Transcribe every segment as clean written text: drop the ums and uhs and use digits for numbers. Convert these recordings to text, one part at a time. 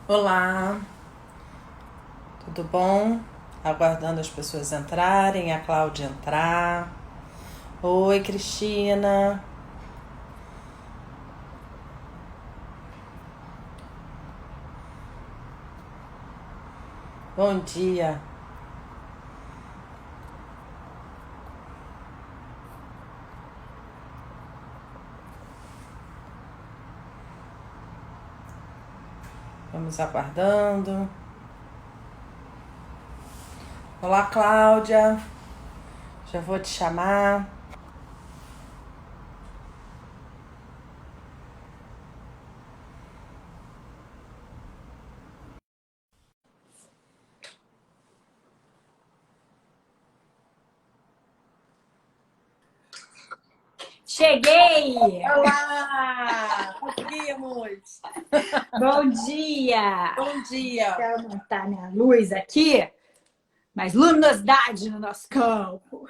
Olá, tudo bom? Aguardando as pessoas entrarem, a Cláudia entrar. Oi, Cristina. Bom dia. Vamos aguardando. Olá, Cláudia. Já vou te chamar. Cheguei! Olá! Conseguimos! Bom dia! Bom dia! Quero aumentar minha luz aqui, mais luminosidade no nosso campo.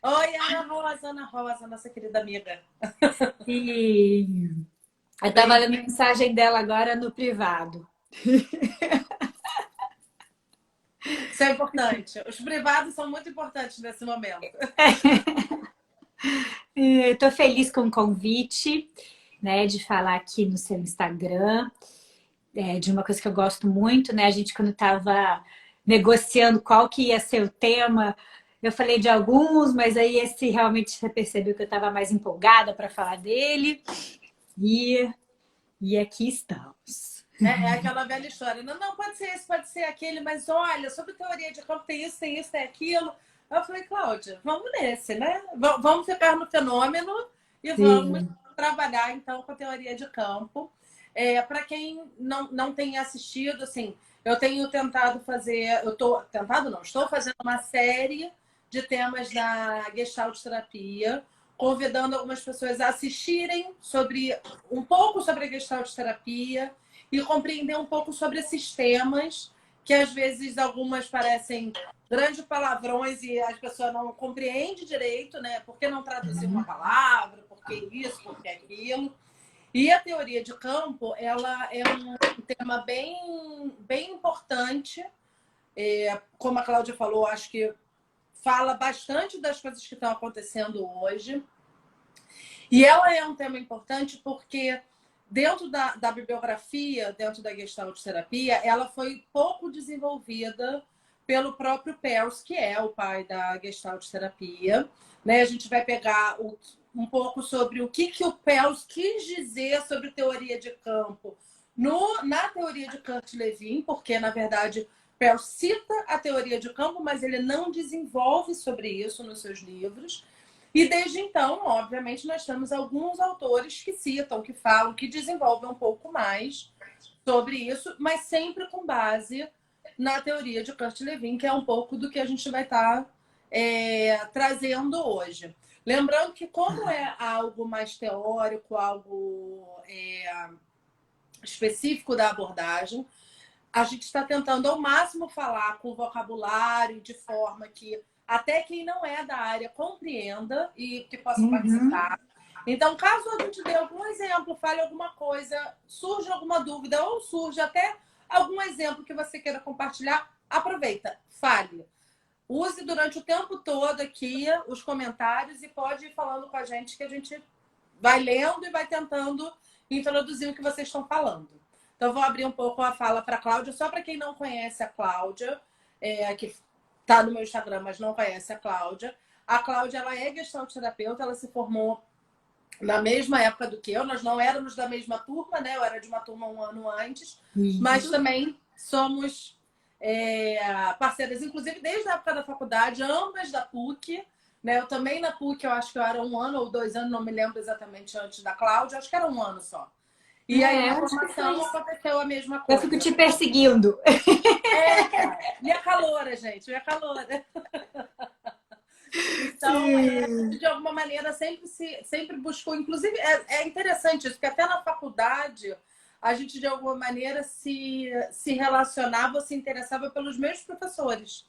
Oi, Ana Rosa, nossa querida amiga. E eu tava Bem, lendo a mensagem dela agora no privado. isso é importante. Os privados são muito importantes nesse momento. Estou feliz com o convite, né, de falar aqui no seu Instagram, de uma coisa que eu gosto muito, né? A gente, quando estava negociando qual que ia ser o tema, eu falei de alguns, mas aí esse realmente você percebeu que eu estava mais empolgada para falar dele. E, e aqui estamos. É aquela velha história. Não, não, pode ser esse, pode ser aquele, mas olha, sobre teoria de campo tem isso, tem aquilo. Eu falei, Cláudia, vamos nesse, né? Vamos ficar no fenômeno e vamos Sim. trabalhar, então, com a teoria de campo. Para quem não tem assistido, assim, eu tenho tentado fazer, estou fazendo uma série de temas da Gestalt terapia, convidando algumas pessoas a assistirem um pouco sobre a Gestalt terapia e compreender um pouco sobre esses temas, que às vezes algumas parecem grandes palavrões e as pessoas não compreendem direito, né? Por que não traduzir uma palavra? Por que isso? Por que aquilo? E a teoria de campo, ela é um tema bem importante. Como a Cláudia falou, acho que fala bastante das coisas que estão acontecendo hoje. E ela é um tema importante porque dentro da bibliografia, dentro da Gestalt terapia, ela foi pouco desenvolvida pelo próprio Peirce, que é o pai da Gestalt terapia. Né? A gente vai pegar um pouco sobre o que o Peirce quis dizer sobre teoria de campo na teoria de Kurt-Lewin, porque, na verdade, Peirce cita a teoria de campo, mas ele não desenvolve sobre isso nos seus livros. E desde então, obviamente, nós temos alguns autores que citam, que falam, que desenvolvem um pouco mais sobre isso, mas sempre com base na teoria de Kurt-Lewin, que é um pouco do que a gente vai estar trazendo hoje. Lembrando que, como é algo mais teórico, algo específico da abordagem, a gente está tentando ao máximo falar com vocabulário de forma que até quem não é da área compreenda e que possa Uhum. participar. Então, caso a gente dê algum exemplo, fale alguma coisa, surge alguma dúvida ou surge até algum exemplo que você queira compartilhar, aproveita, fale. Use durante o tempo todo aqui os comentários e pode ir falando com a gente que a gente vai lendo e vai tentando introduzir o que vocês estão falando. Então, eu vou abrir um pouco a fala para a Cláudia, só para quem não conhece a Cláudia, que está no meu Instagram, mas não conhece a Cláudia. A Cláudia, ela é gestalterapeuta, ela se formou na mesma época do que eu, nós não éramos da mesma turma, né? Eu era de uma turma um ano antes, mas Isso. também somos parceiras, inclusive desde a época da faculdade, ambas da PUC. Né? Eu também na PUC, eu acho que eu era um ano ou 2 anos, não me lembro exatamente antes da Cláudia, acho que era um ano só. E aí na Acho que foi formação isso. aconteceu a mesma Eu fico coisa. te perseguindo. Minha caloura, gente, minha caloura. Então, Sim. de alguma maneira, sempre buscou. Inclusive, é interessante isso, porque até na faculdade a gente, de alguma maneira, se relacionava, se interessava pelos mesmos professores.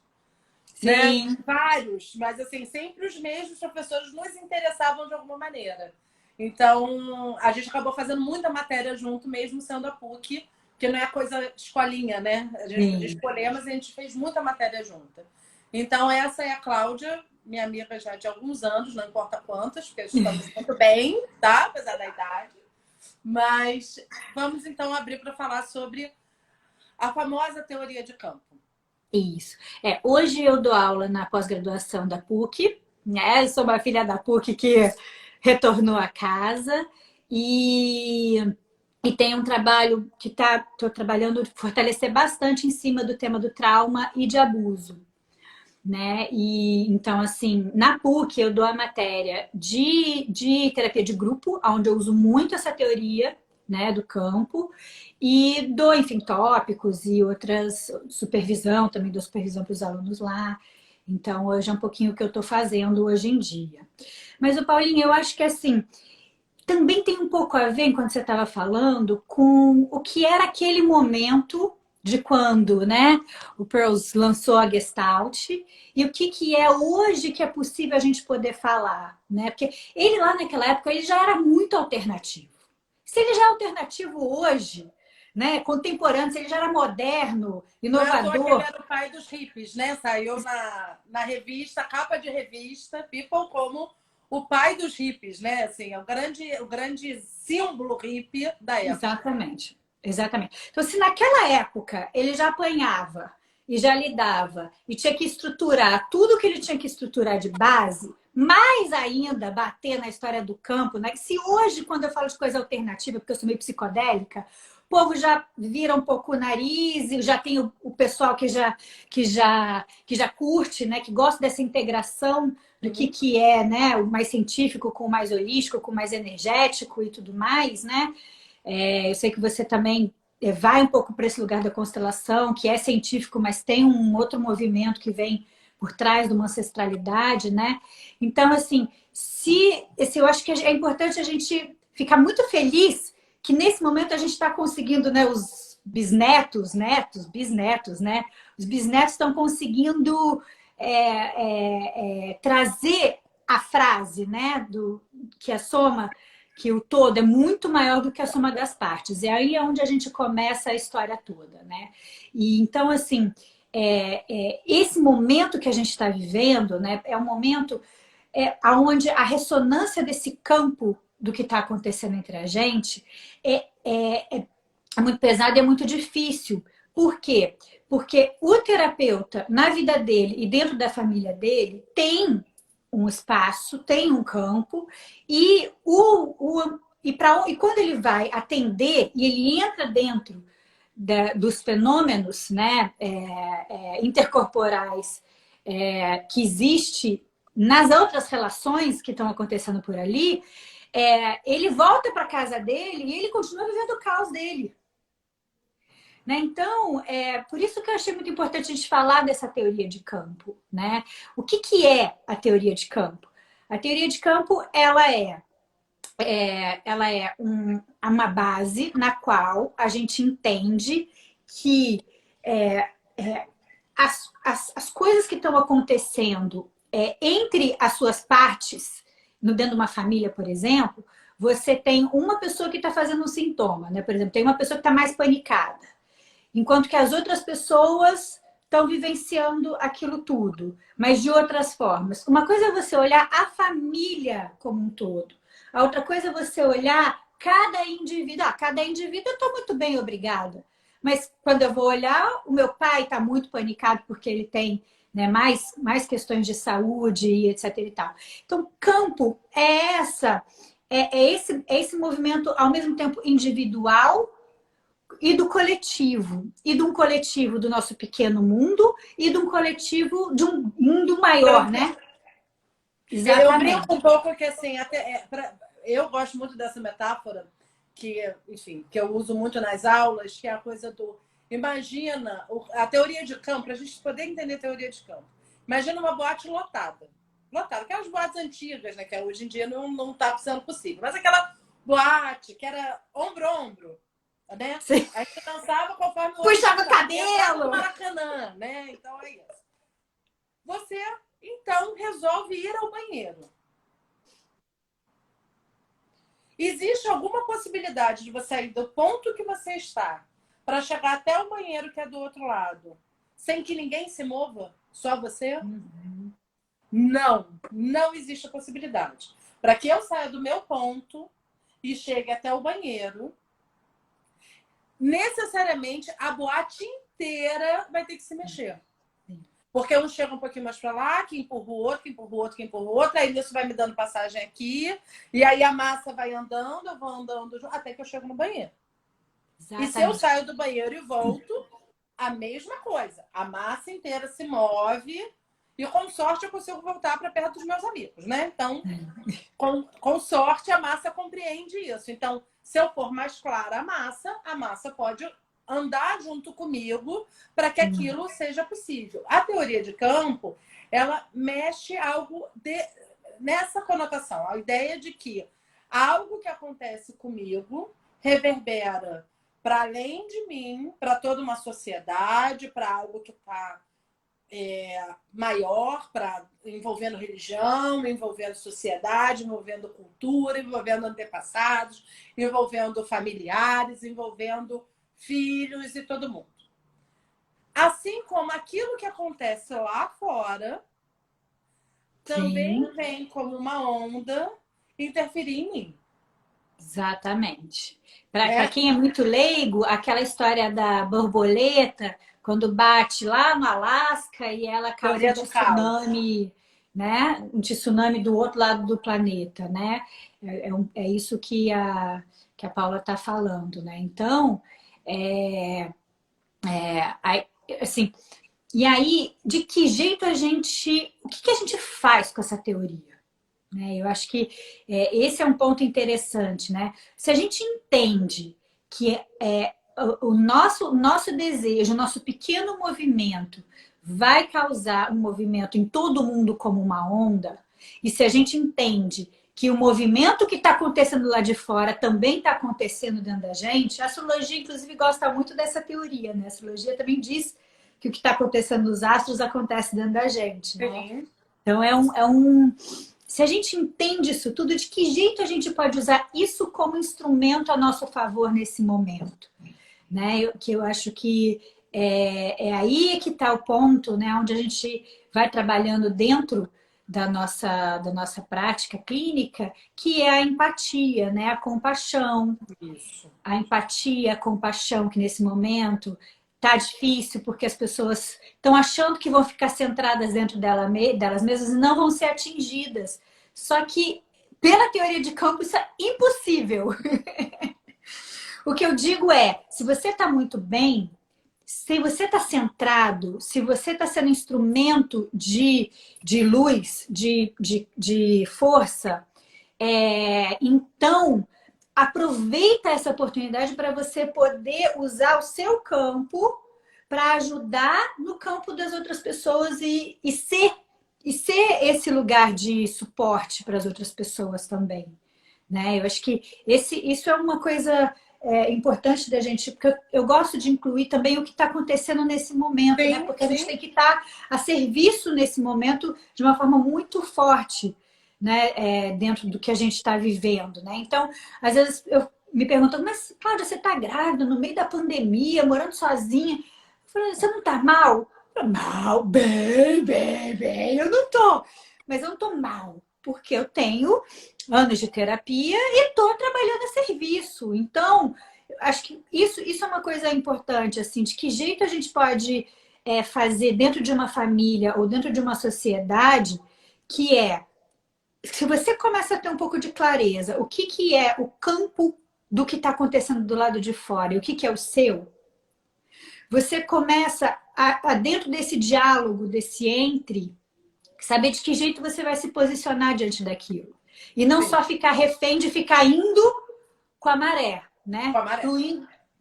Né? Sim. Vários, mas assim, sempre os mesmos professores nos interessavam de alguma maneira. Então, a gente acabou fazendo muita matéria junto, mesmo sendo a PUC, que não é coisa escolinha, né? A gente podia escolher, mas a gente fez muita matéria junta. Então, essa é a Cláudia, minha amiga já de alguns anos, não importa quantos, porque estamos muito bem, tá? Apesar da idade. Mas vamos então abrir para falar sobre a famosa teoria de campo. Isso. Hoje eu dou aula na pós-graduação da PUC, né? Eu sou uma filha da PUC que retornou a casa e, e tem um trabalho que estou trabalhando fortalecer bastante em cima do tema do trauma e de abuso, né? E então, assim, na PUC eu dou a matéria de terapia de grupo, onde eu uso muito essa teoria, né, do campo, e dou, enfim, tópicos e outras supervisão, também dou supervisão para os alunos lá. Então, hoje é um pouquinho o que eu estou fazendo hoje em dia. Mas, o Paulinho, eu acho que assim, também tem um pouco a ver, quando você estava falando, com o que era aquele momento de quando, né, o Pearls lançou a Gestalt e o que é hoje que é possível a gente poder falar, né? Porque ele lá naquela época ele já era muito alternativo. Se ele já é alternativo hoje, né, contemporâneo, se ele já era moderno, Não é à toa que ele inovador. era o pai dos hippies, né? Saiu na revista, capa de revista, People, como o pai dos hippies, né? Assim, é o grande símbolo hippie da época. Exatamente, exatamente. Então, se naquela época ele já apanhava e já lidava e tinha que estruturar tudo que ele tinha que estruturar de base, mais ainda bater na história do campo, né? Se hoje, quando eu falo de coisa alternativa, porque eu sou meio psicodélica, o povo já vira um pouco o nariz, e já tem o pessoal que já curte, né? Que gosta dessa integração do que é, né? O mais científico com o mais holístico, com o mais energético e tudo mais, né? Eu sei que você também vai um pouco para esse lugar da constelação, que é científico, mas tem um outro movimento que vem por trás de uma ancestralidade, né? Então, assim, eu acho que é importante a gente ficar muito feliz que nesse momento a gente está conseguindo, né? Os bisnetos, netos, bisnetos, né? Os bisnetos estão conseguindo trazer a frase, né? Que a soma, que o todo é muito maior do que a soma das partes. E aí é onde a gente começa a história toda, né? E então, assim, esse momento que a gente está vivendo, né, é um momento onde a ressonância desse campo do que está acontecendo entre a gente é muito pesado e é muito difícil. Por quê? Porque o terapeuta, na vida dele e dentro da família dele, tem um espaço, tem um campo, e quando ele vai atender e ele entra dentro dos fenômenos, né, intercorporais que existe nas outras relações que estão acontecendo por ali, ele volta para casa dele e ele continua vivendo o caos dele. Né? Então, por isso que eu achei muito importante a gente falar dessa teoria de campo. Né? O que é a teoria de campo? A teoria de campo ela é uma base na qual a gente entende que as coisas que estão acontecendo entre as suas partes, dentro de uma família, por exemplo, você tem uma pessoa que está fazendo um sintoma, né? Por exemplo, tem uma pessoa que está mais panicada, enquanto que as outras pessoas estão vivenciando aquilo tudo, mas de outras formas. Uma coisa é você olhar a família como um todo. A outra coisa é você olhar cada indivíduo. Cada indivíduo eu estou muito bem, obrigada. Mas quando eu vou olhar, o meu pai está muito panicado porque ele tem, né, mais questões de saúde e etc. e tal. Então, campo é esse movimento ao mesmo tempo individual e do coletivo. E de um coletivo do nosso pequeno mundo e de um coletivo de um mundo maior, né? Exatamente. Eu brinco Exatamente. um pouco que, assim, eu gosto muito dessa metáfora que, enfim, que eu uso muito nas aulas, que é a coisa do... Imagina a teoria de campo, para a gente poder entender a teoria de campo. Imagina uma boate lotada. Lotada, aquelas boates antigas, né? Que hoje em dia não está sendo possível. Mas aquela boate que era ombro a ombro, né? Sim. A gente dançava conforme o outro Puxava o dançava. cabelo! No Maracanã, né? Então é isso. Você, então, resolve ir ao banheiro. existe alguma possibilidade de você ir do ponto que você está para chegar até o banheiro que é do outro lado, sem que ninguém se mova? Só você? Uhum. Não, não existe a possibilidade. Para que eu saia do meu ponto e chegue até o banheiro, necessariamente a boate inteira vai ter que se mexer. Porque um chega um pouquinho mais para lá, que empurra o outro, que empurra o outro, que empurra o outro, aí isso vai me dando passagem aqui, e aí a massa vai andando, eu vou andando até que eu chego no banheiro. E se eu Exatamente. saio do banheiro e volto, a mesma coisa. A massa inteira se move e, com sorte, eu consigo voltar para perto dos meus amigos, né? Então, com sorte, a massa compreende isso. Então, se eu for mais clara a massa pode andar junto comigo para que aquilo seja possível. A teoria de campo, ela mexe algo nessa conotação, a ideia de que algo que acontece comigo reverbera para além de mim, para toda uma sociedade, para algo que está maior, envolvendo religião, envolvendo sociedade, envolvendo cultura, envolvendo antepassados, envolvendo familiares, envolvendo filhos e todo mundo. Assim como aquilo que acontece lá fora também Sim, vem como uma onda interferir em mim, exatamente. Para né? quem é muito leigo, aquela história da borboleta, quando bate lá no Alasca e ela causa um Teoria do caos. tsunami, né? Um tsunami do outro lado do planeta, né? É isso que a Paula está falando, né? Então, é, assim, e aí, de que jeito o que a gente faz com essa teoria? Né? Eu acho que esse é um ponto interessante, né? Se a gente entende que o nosso desejo, o nosso pequeno movimento vai causar um movimento em todo mundo como uma onda, e se a gente entende que o movimento que está acontecendo lá de fora também está acontecendo dentro da gente, a astrologia, inclusive, gosta muito dessa teoria, né? A astrologia também diz que o que está acontecendo nos astros acontece dentro da gente, né? Sim. Então é um. Se a gente entende isso tudo, de que jeito a gente pode usar isso como instrumento a nosso favor nesse momento? Né? Que eu acho que é aí que está o ponto, né? Onde a gente vai trabalhando dentro da nossa prática clínica, que é a empatia, né? A compaixão, Isso. a empatia, a compaixão, que nesse momento tá difícil porque as pessoas estão achando que vão ficar centradas dentro delas mesmas e não vão ser atingidas. Só que, pela teoria de campo, isso é impossível. O que eu digo é, se você está muito bem, se você está centrado, se você está sendo instrumento de luz, de força, então aproveita essa oportunidade para você poder usar o seu campo para ajudar no campo das outras pessoas e ser esse lugar de suporte para as outras pessoas também, né? Eu acho que isso é uma coisa importante da gente, porque eu gosto de incluir também o que está acontecendo nesse momento, né? Sim, Porque a gente sim. tem que estar a serviço nesse momento de uma forma muito forte, né? Dentro do que a gente está vivendo, né? Então, às vezes eu me pergunto, mas Cláudia, você está grávida no meio da pandemia, morando sozinha? Eu falei, você não está mal? Eu, mal, bem, bem, bem, eu não tô. Mas eu não tô mal, porque eu tenho anos de terapia e estou trabalhando a serviço. Então, acho que isso é uma coisa importante, assim, de que jeito a gente pode fazer dentro de uma família ou dentro de uma sociedade que se você começa a ter um pouco de clareza, o que é o campo do que está acontecendo do lado de fora e o que é o seu, você começa dentro desse diálogo, desse saber de que jeito você vai se posicionar diante daquilo. E não Sim. só ficar refém de ficar indo com a maré, Com né? a maré.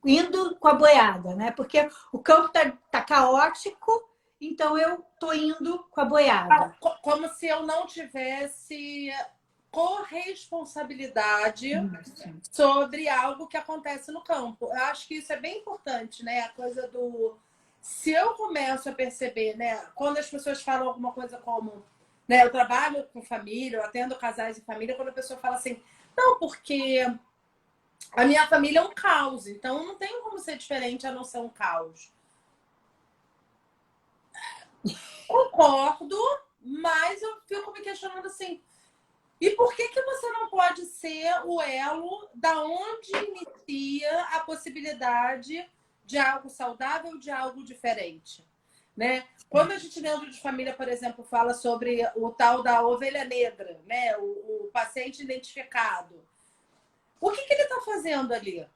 Indo com a boiada, né? Porque o campo tá caótico, então eu tô indo com a boiada. Como se eu não tivesse corresponsabilidade Isso. sobre algo que acontece no campo. Eu acho que isso é bem importante, né? A coisa do. Se eu começo a perceber, né? Quando as pessoas falam alguma coisa como. Né, eu trabalho com família, eu atendo casais e família, quando a pessoa fala assim, Não, porque a minha família é um caos, então não tem como ser diferente a não ser um caos. Concordo, mas eu fico me questionando assim, e por que que você não pode ser o elo da onde inicia a possibilidade de algo saudável, de algo diferente, né? Quando a gente dentro de família, por exemplo, fala sobre o tal da ovelha negra, né? O paciente identificado, o que que ele está fazendo ali?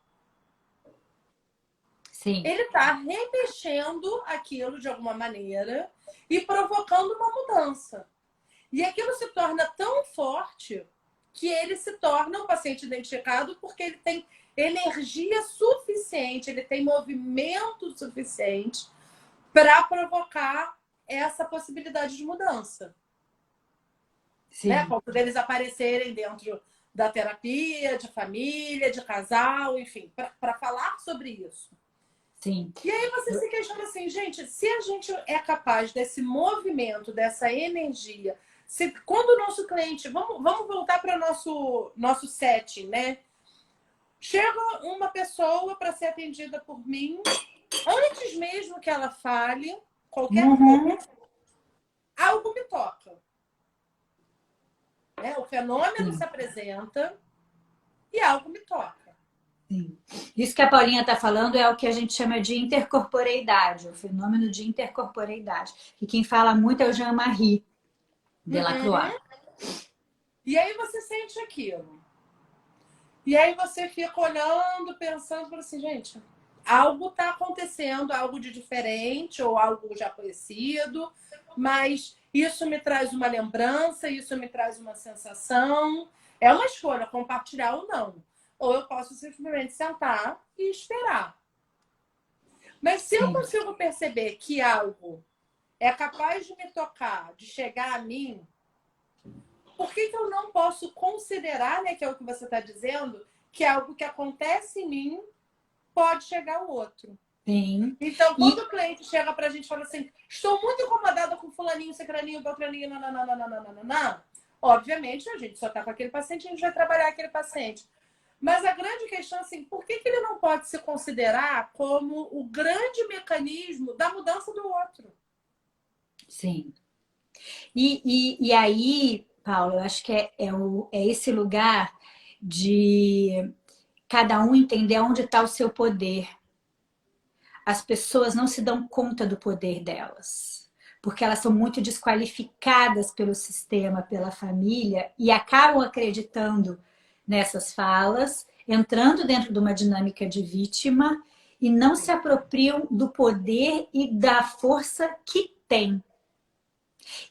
Sim, Ele está remexendo aquilo de alguma maneira e provocando uma mudança. E aquilo se torna tão forte que ele se torna um paciente identificado porque ele tem energia suficiente, ele tem movimento suficiente para provocar essa possibilidade de mudança. Né? sim, Como deles aparecerem dentro da terapia, de família, de casal, enfim, para falar sobre isso. sim. E aí você se questiona assim, gente, se a gente é capaz desse movimento, dessa energia, quando o nosso cliente, vamos voltar para o nosso setting, né? Chega uma pessoa para ser atendida por mim, antes mesmo que ela fale qualquer Uhum. coisa, algo me toca. Né? O fenômeno se Sim, apresenta e algo me toca. sim. Isso que a Paulinha está falando é o que a gente chama de intercorporeidade, o fenômeno de intercorporeidade. E quem fala muito é o Jean-Marie Delacroix. Uhum. E aí você sente aquilo. E aí você fica olhando, pensando assim, gente, algo está acontecendo, algo de diferente ou algo já conhecido, mas isso me traz uma lembrança, isso me traz uma sensação. É uma escolha, compartilhar ou não. Ou eu posso simplesmente sentar e esperar. Mas se eu Sim, consigo perceber que algo é capaz de me tocar, de chegar a mim, por que que eu não posso considerar, né, que é o que você está dizendo, que é algo que acontece em mim pode chegar ao outro? sim. Então, quando E o cliente chega para a gente e fala assim, estou muito incomodada com fulaninho, cicraninho, beltraninho, nananana, obviamente a gente só está com aquele paciente, a gente vai trabalhar aquele paciente. Mas a grande questão é assim, por que que ele não pode se considerar como o grande mecanismo da mudança do outro? sim. E aí, Paulo, eu acho que é esse lugar de cada um entender onde está o seu poder. As pessoas não se dão conta do poder delas, porque elas são muito desqualificadas pelo sistema, pela família, e acabam acreditando nessas falas, entrando dentro de uma dinâmica de vítima e não se apropriam do poder e da força que tem.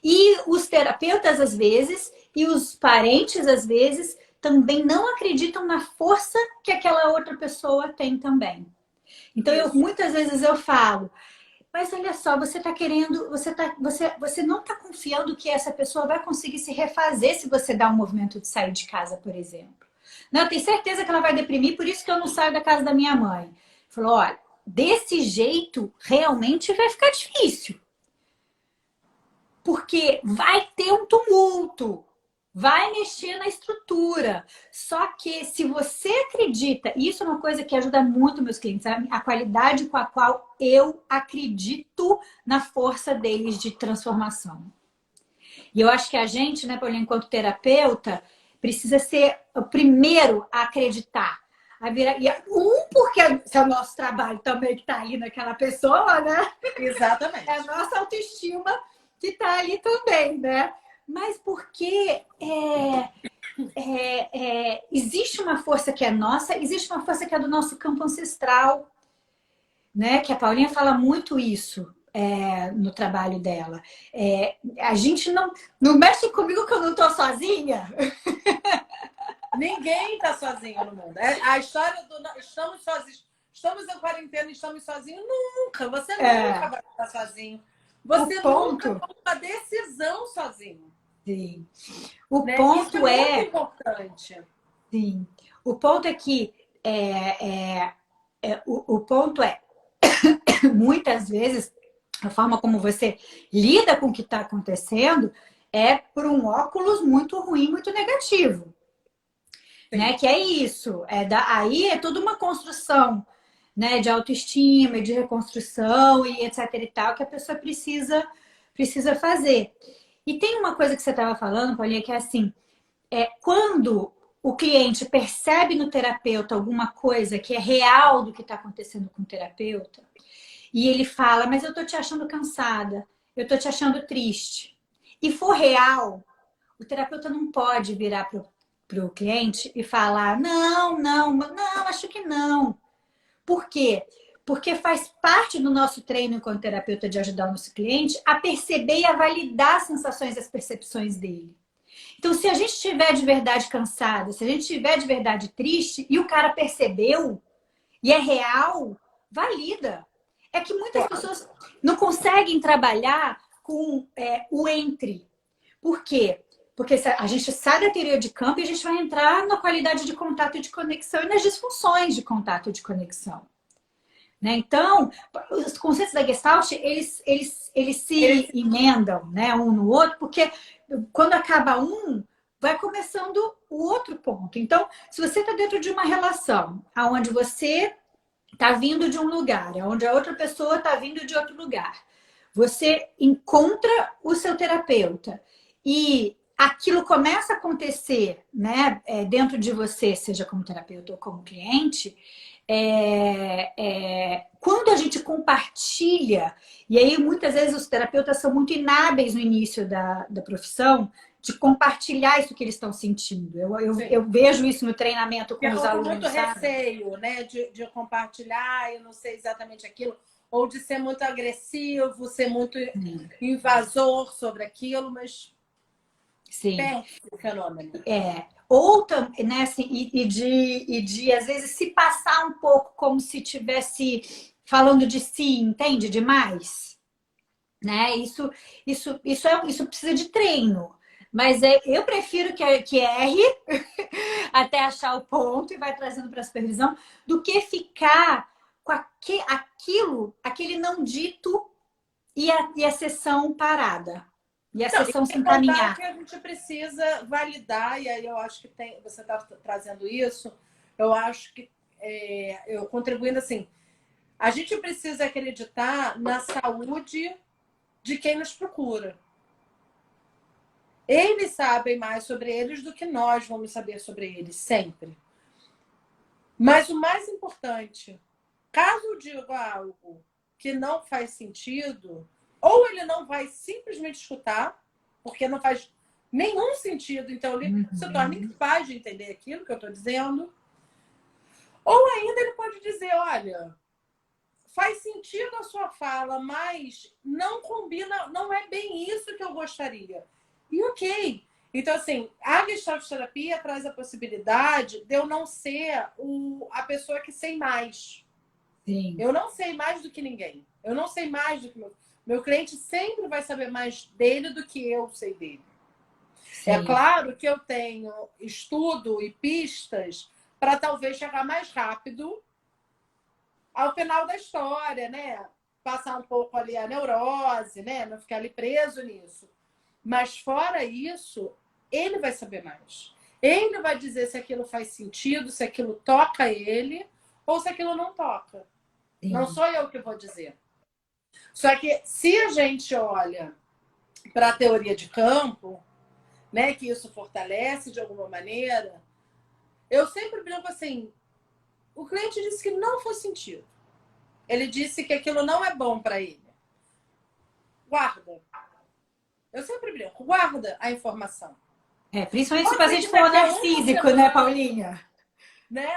E os terapeutas, às vezes, e os parentes, às vezes, também não acreditam na força que aquela outra pessoa tem também. Então, Isso. muitas vezes eu falo, mas olha só, você está querendo, você não está confiando que essa pessoa vai conseguir se refazer se você dar um movimento de sair de casa, por exemplo. Não, eu tenho certeza que ela vai deprimir, por isso que eu não saio da casa da minha mãe. Falou, olha, desse jeito realmente vai ficar difícil. Porque vai ter um tumulto, vai mexer na estrutura. Só que se você acredita, e isso é uma coisa que ajuda muito meus clientes, sabe? A qualidade com a qual eu acredito na força deles de transformação. E eu acho que a gente, né, Paulinha, enquanto terapeuta, precisa ser o primeiro a acreditar. Porque é o nosso trabalho também que está ali naquela pessoa, né? Exatamente. É a nossa autoestima que está ali também, né? Mas porque existe uma força que é nossa, existe uma força que é do nosso campo ancestral, né? Que a Paulinha fala muito isso no trabalho dela. A gente não mexe comigo que eu não estou sozinha. Ninguém está sozinho no mundo. A história do estamos sozinhos, estamos em quarentena e estamos sozinhos, nunca. Você nunca vai estar sozinho. Você nunca toma uma decisão sozinho. Sim. O Né? ponto Isso é muito importante. Sim. O ponto é que o ponto é muitas vezes a forma como você lida com o que está acontecendo é por um óculos muito ruim, muito negativo. né? Que é isso. Aí é toda uma construção, né? De autoestima, de reconstrução e etc e tal, que a pessoa precisa fazer. E tem uma coisa que você estava falando, Paulinha, que é assim, quando o cliente percebe no terapeuta alguma coisa que é real do que está acontecendo com o terapeuta, e ele fala, mas eu tô te achando cansada, eu tô te achando triste, e for real, o terapeuta não pode virar pro cliente e falar, não, acho que não. Por quê? Porque faz parte do nosso treino enquanto terapeuta de ajudar o nosso cliente a perceber e a validar as sensações e as percepções dele. Então, se a gente estiver de verdade cansada, se a gente estiver de verdade triste e o cara percebeu e é real, valida. É que muitas pessoas não conseguem trabalhar com o entre. Por quê? Porque a gente sai da teoria de campo e a gente vai entrar na qualidade de contato e de conexão e nas disfunções de contato e de conexão. Né? Então, os conceitos da Gestalt, eles se emendam, né, um no outro, porque quando acaba um, vai começando o outro ponto. Então, se você está dentro de uma relação onde você está vindo de um lugar, onde a outra pessoa está vindo de outro lugar, você encontra o seu terapeuta e aquilo começa a acontecer, né, dentro de você, seja como terapeuta ou como cliente, quando a gente compartilha, e aí muitas vezes os terapeutas são muito inábeis no início da profissão, de compartilhar isso que eles estão sentindo. Eu vejo isso no treinamento com os alunos. Muito receio, né, de compartilhar, eu não sei exatamente aquilo, ou de ser muito agressivo, ser muito invasor sobre aquilo, mas sim, perde o fenômeno. Ou né, assim, e de às vezes se passar um pouco como se estivesse falando de si, entende? Demais, né? Isso precisa de treino. Mas eu prefiro que erre até achar o ponto e vai trazendo para a supervisão, do que ficar com aquele não dito e a sessão parada. E a sessão sem caminhar. Que a gente precisa validar, e aí eu acho que você está trazendo isso, eu acho que eu contribuindo assim, a gente precisa acreditar na saúde de quem nos procura. Eles sabem mais sobre eles do que nós vamos saber sobre eles, sempre. Mas o mais importante, caso eu diga algo que não faz sentido, ou ele não vai simplesmente escutar, porque não faz nenhum sentido, então ele se torna incapaz de entender aquilo que eu estou dizendo, ou ainda ele pode dizer, olha, faz sentido a sua fala, mas não combina, não é bem isso que eu gostaria. E ok. Então, assim, a Gestalt terapia traz a possibilidade de eu não ser a pessoa que sei mais. Sim. Eu não sei mais do que ninguém. Eu não sei mais do que meu cliente sempre vai saber mais dele do que eu sei dele. Sim. É claro que eu tenho estudo e pistas para talvez chegar mais rápido ao final da história, né? Passar um pouco ali a neurose, né? Não ficar ali preso nisso. Mas fora isso, ele vai saber mais. Ele vai dizer se aquilo faz sentido, se aquilo toca ele ou se aquilo não toca. Sim. Não sou eu que vou dizer. Só que se a gente olha para a teoria de campo, né, que isso fortalece de alguma maneira, eu sempre brinco assim, o cliente disse que não faz sentido. Ele disse que aquilo não é bom para ele. Guarda. Eu sempre brinco, guarda a informação. Principalmente se o paciente for narcísico, né, Paulinha? Né?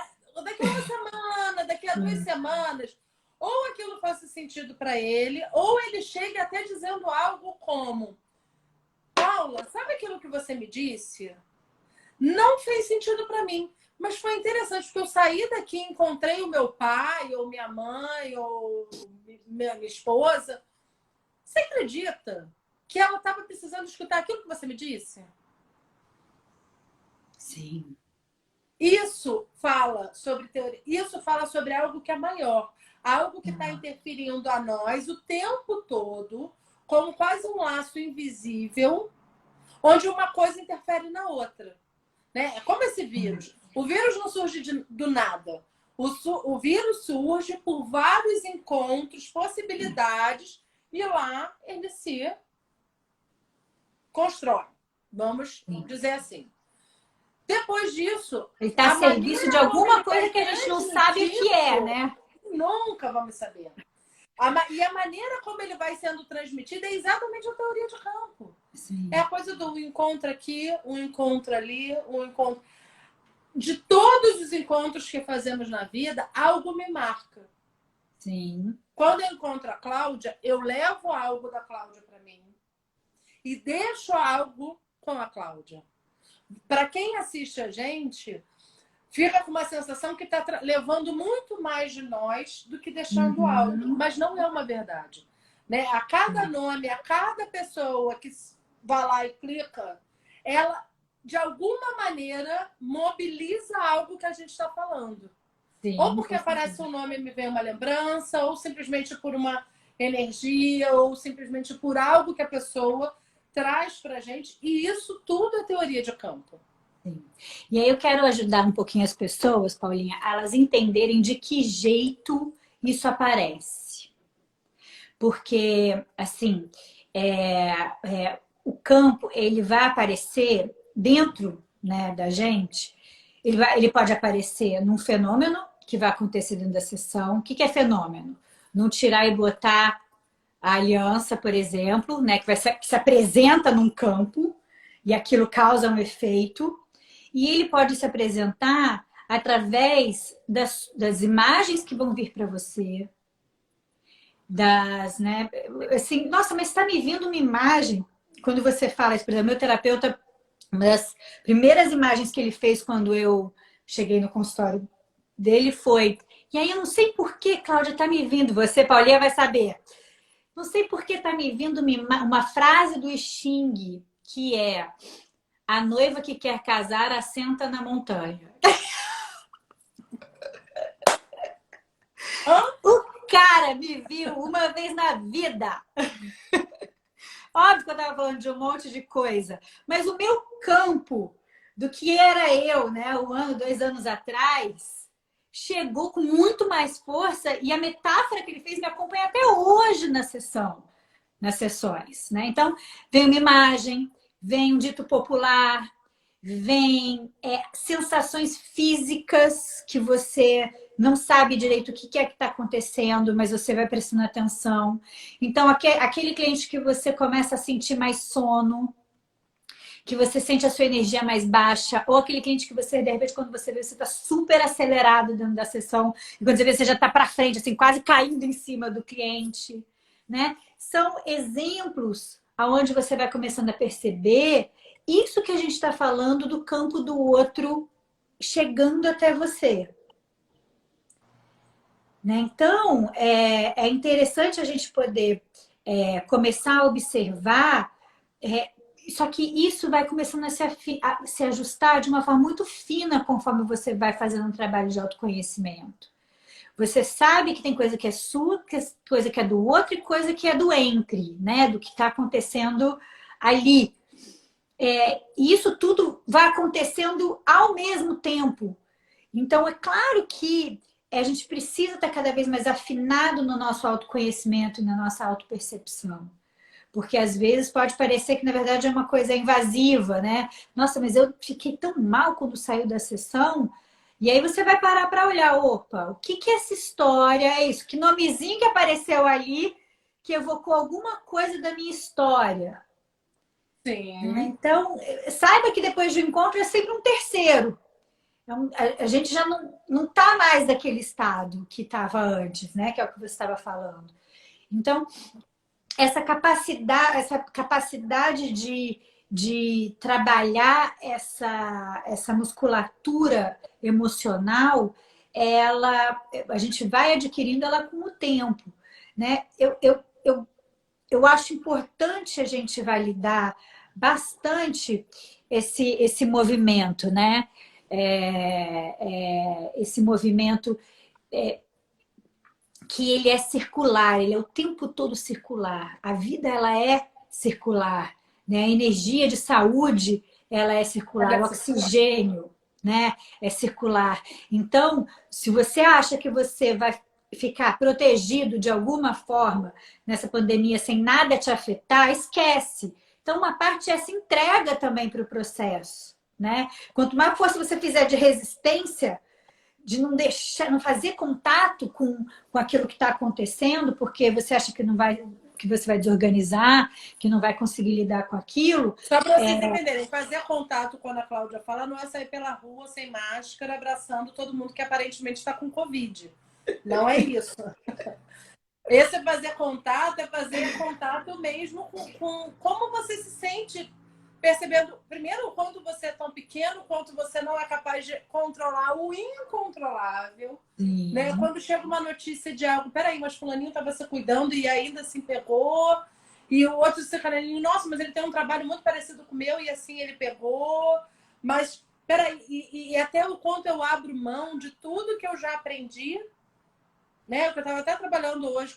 Daqui a uma semana, daqui a 2 semanas, ou aquilo faça sentido para ele, ou ele chega até dizendo algo como: Paula, sabe aquilo que você me disse? Não fez sentido para mim, mas foi interessante, porque eu saí daqui e encontrei o meu pai, ou minha mãe, ou minha esposa. Você acredita que ela estava precisando escutar aquilo que você me disse? Sim. Isso fala sobre teoria, isso fala sobre algo que é maior, algo que está interferindo a nós o tempo todo, como quase um laço invisível, onde uma coisa interfere na outra. Né? É como esse vírus. O vírus não surge do nada. O vírus surge por vários encontros, possibilidades, e lá ele se constrói. Vamos dizer assim. Depois disso... Ele está a serviço de alguma coisa que a gente não sabe o que é, né? Nunca vamos saber. E a maneira como ele vai sendo transmitido é exatamente a teoria de campo. Sim. É a coisa do encontro aqui, um encontro ali, um encontro... De todos os encontros que fazemos na vida, algo me marca. Sim. Quando eu encontro a Cláudia, eu levo algo da Cláudia para mim e deixo algo com a Cláudia. Para quem assiste a gente, fica com uma sensação que está levando muito mais de nós do que deixando algo. Mas não é uma verdade. Né? A cada nome, a cada pessoa que vai lá e clica, ela... de alguma maneira, mobiliza algo que a gente está falando. Sim, ou porque aparece um nome e me vem uma lembrança, ou simplesmente por uma energia, ou simplesmente por algo que a pessoa traz para a gente. E isso tudo é teoria de campo. Sim. E aí eu quero ajudar um pouquinho as pessoas, Paulinha, a elas entenderem de que jeito isso aparece. Porque, assim, o campo, ele vai aparecer... dentro, né, da gente, ele pode aparecer num fenômeno que vai acontecer dentro da sessão. O que é fenômeno? Não tirar e botar a aliança, por exemplo, né, que se apresenta num campo e aquilo causa um efeito. E ele pode se apresentar através das imagens que vão vir para você, né, assim, nossa, mas está me vindo uma imagem. Quando você fala isso, por exemplo, meu terapeuta... Uma das primeiras imagens que ele fez quando eu cheguei no consultório dele foi... E aí eu não sei por que, Cláudia, tá me vindo... Você, Paulinha, vai saber. Não sei por que tá me vindo uma frase do Xing, que é: a noiva que quer casar assenta na montanha. O cara me viu uma vez na vida. Óbvio que eu estava falando de um monte de coisa, mas o meu campo do que era eu, né, 2 anos atrás, chegou com muito mais força, e a metáfora que ele fez me acompanha até hoje nas sessões, né? Então, vem uma imagem, vem um dito popular, vem sensações físicas que você não sabe direito o que é que está acontecendo, mas você vai prestando atenção. Então, aquele cliente que você começa a sentir mais sono, que você sente a sua energia mais baixa, ou aquele cliente que você, de repente, quando você vê, você está super acelerado dentro da sessão, e quando você vê, você já está para frente, assim, quase caindo em cima do cliente, né? São exemplos aonde você vai começando a perceber isso que a gente está falando do campo do outro chegando até você. Né? Então, é interessante a gente poder começar a observar, só que isso vai começando a se ajustar de uma forma muito fina conforme você vai fazendo um trabalho de autoconhecimento. Você sabe que tem coisa que é sua, coisa que é do outro e coisa que é do entre, né? Do que está acontecendo ali. E isso tudo vai acontecendo ao mesmo tempo. Então, é claro que a gente precisa estar cada vez mais afinado no nosso autoconhecimento e na nossa autopercepção. Porque às vezes pode parecer que, na verdade, é uma coisa invasiva, né? Nossa, mas eu fiquei tão mal quando saiu da sessão. E aí você vai parar para olhar, opa, o que é essa história? É isso, que nomezinho que apareceu ali que evocou alguma coisa da minha história. Sim. Então, saiba que depois do encontro é sempre um terceiro. A gente já não está mais daquele estado que estava antes, né? Que é o que você estava falando. Então, essa capacidade de trabalhar essa musculatura emocional, a gente vai adquirindo ela com o tempo, né? Eu acho importante a gente validar bastante esse movimento, né? Esse movimento que ele é circular, ele é o tempo todo circular. A vida, ela é circular, né? A energia de saúde, ela é circular, o oxigênio, né? É circular. Então, se você acha que você vai ficar protegido de alguma forma nessa pandemia sem nada te afetar, esquece. Então, uma parte é se entrega também para o processo, né? Quanto mais força você fizer de resistência, de não deixar, não fazer contato com aquilo que está acontecendo, porque você acha que não vai, que você vai desorganizar, que não vai conseguir lidar com aquilo. Só para vocês entenderem, fazer contato, quando a Cláudia fala, não é sair pela rua sem máscara, abraçando todo mundo que aparentemente está com Covid. Não é isso. Esse é fazer contato mesmo com como você se sente percebendo, primeiro, o quanto você é tão pequeno, quanto você não é capaz de controlar o incontrolável. Né? Quando chega uma notícia de algo, peraí, mas fulaninho estava se cuidando e ainda assim pegou, e o outro se canelinho, nossa, mas ele tem um trabalho muito parecido com o meu e assim ele pegou, mas peraí, e até o quanto eu abro mão de tudo que eu já aprendi, né? Eu estava até trabalhando hoje,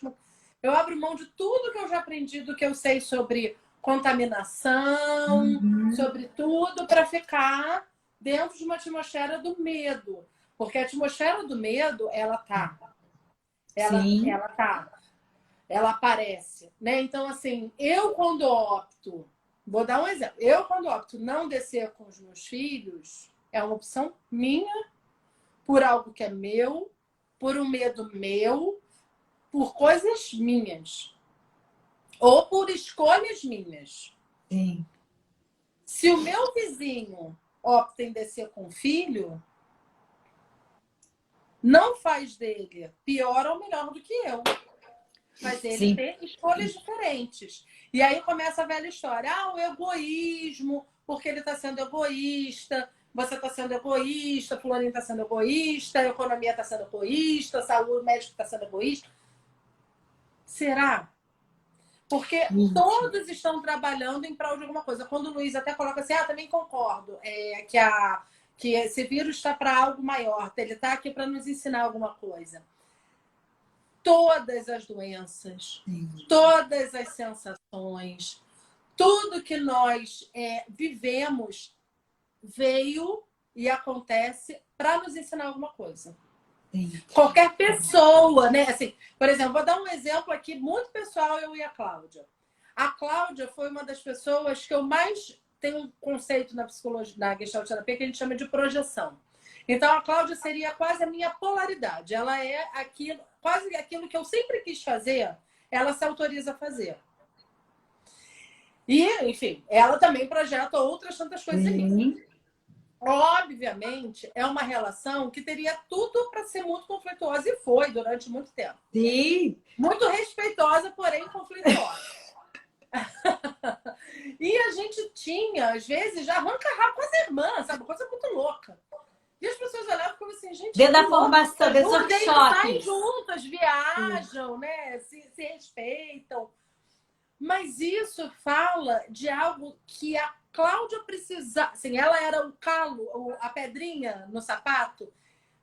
eu abro mão de tudo que eu já aprendi, do que eu sei sobre contaminação, sobre tudo, para ficar dentro de uma atmosfera do medo. Porque a atmosfera do medo, ela tá. Ela tá. Ela aparece. Né? Então, assim, eu quando opto, vou dar um exemplo, eu quando opto não descer com os meus filhos, é uma opção minha, por algo que é meu, por um medo meu, por coisas minhas. Ou por escolhas minhas. Sim. Se o meu vizinho opta em descer com o filho, não faz dele pior ou melhor do que eu. Faz ele ter escolhas diferentes. E aí começa a velha história. Ah, o egoísmo, porque ele está sendo egoísta, você está sendo egoísta, fulaninho está sendo egoísta, a economia está sendo egoísta, a saúde médica está sendo egoísta. Será? Porque todos estão trabalhando em prol de alguma coisa. Quando o Luiz até coloca assim, também concordo, que esse vírus está para algo maior, ele está aqui para nos ensinar alguma coisa. Todas as doenças, todas as sensações, tudo que nós vivemos veio e acontece para nos ensinar alguma coisa. Qualquer pessoa, né? Assim, por exemplo, vou dar um exemplo aqui muito pessoal, eu e a Cláudia. A Cláudia foi uma das pessoas que eu mais tenho um conceito na psicologia, na Gestalt terapia, que a gente chama de projeção. Então, a Cláudia seria quase a minha polaridade. Ela é aquilo, quase aquilo que eu sempre quis fazer, ela se autoriza a fazer. E, enfim, ela também projeta outras tantas coisas em mim. Obviamente, é uma relação que teria tudo para ser muito conflituosa, e foi durante muito tempo. Sim. Muito respeitosa, porém conflituosa. E a gente tinha, às vezes, já arranca-rabo com as irmãs, sabe? Coisa muito louca. E as pessoas olhavam e ficavam assim, gente... Dentro da formação, dentro dos workshops. Saem juntas, viajam, né? Se respeitam. Mas isso fala de algo que a Cláudia precisava... Assim, ela era o calo, a pedrinha no sapato,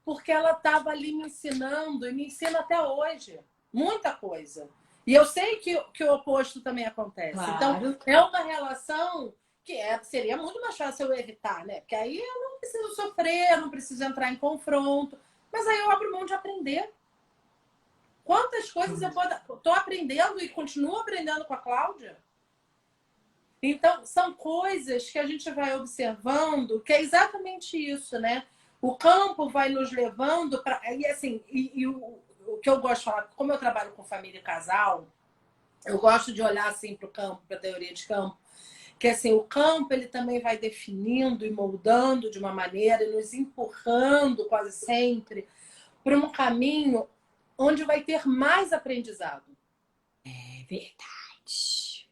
porque ela estava ali me ensinando, e me ensina até hoje. Muita coisa. E eu sei que o oposto também acontece. Claro. Então, é uma relação que seria muito mais fácil eu evitar, né? Porque aí eu não preciso sofrer, eu não preciso entrar em confronto. Mas aí eu abro mão de aprender. Quantas coisas eu estou aprendendo e continuo aprendendo com a Cláudia? Então, são coisas que a gente vai observando, que é exatamente isso, né? O campo vai nos levando para... E assim, o que eu gosto de falar, como eu trabalho com família e casal, eu gosto de olhar assim para o campo, para a teoria de campo, que assim, o campo ele também vai definindo e moldando de uma maneira e nos empurrando quase sempre para um caminho onde vai ter mais aprendizado. É verdade.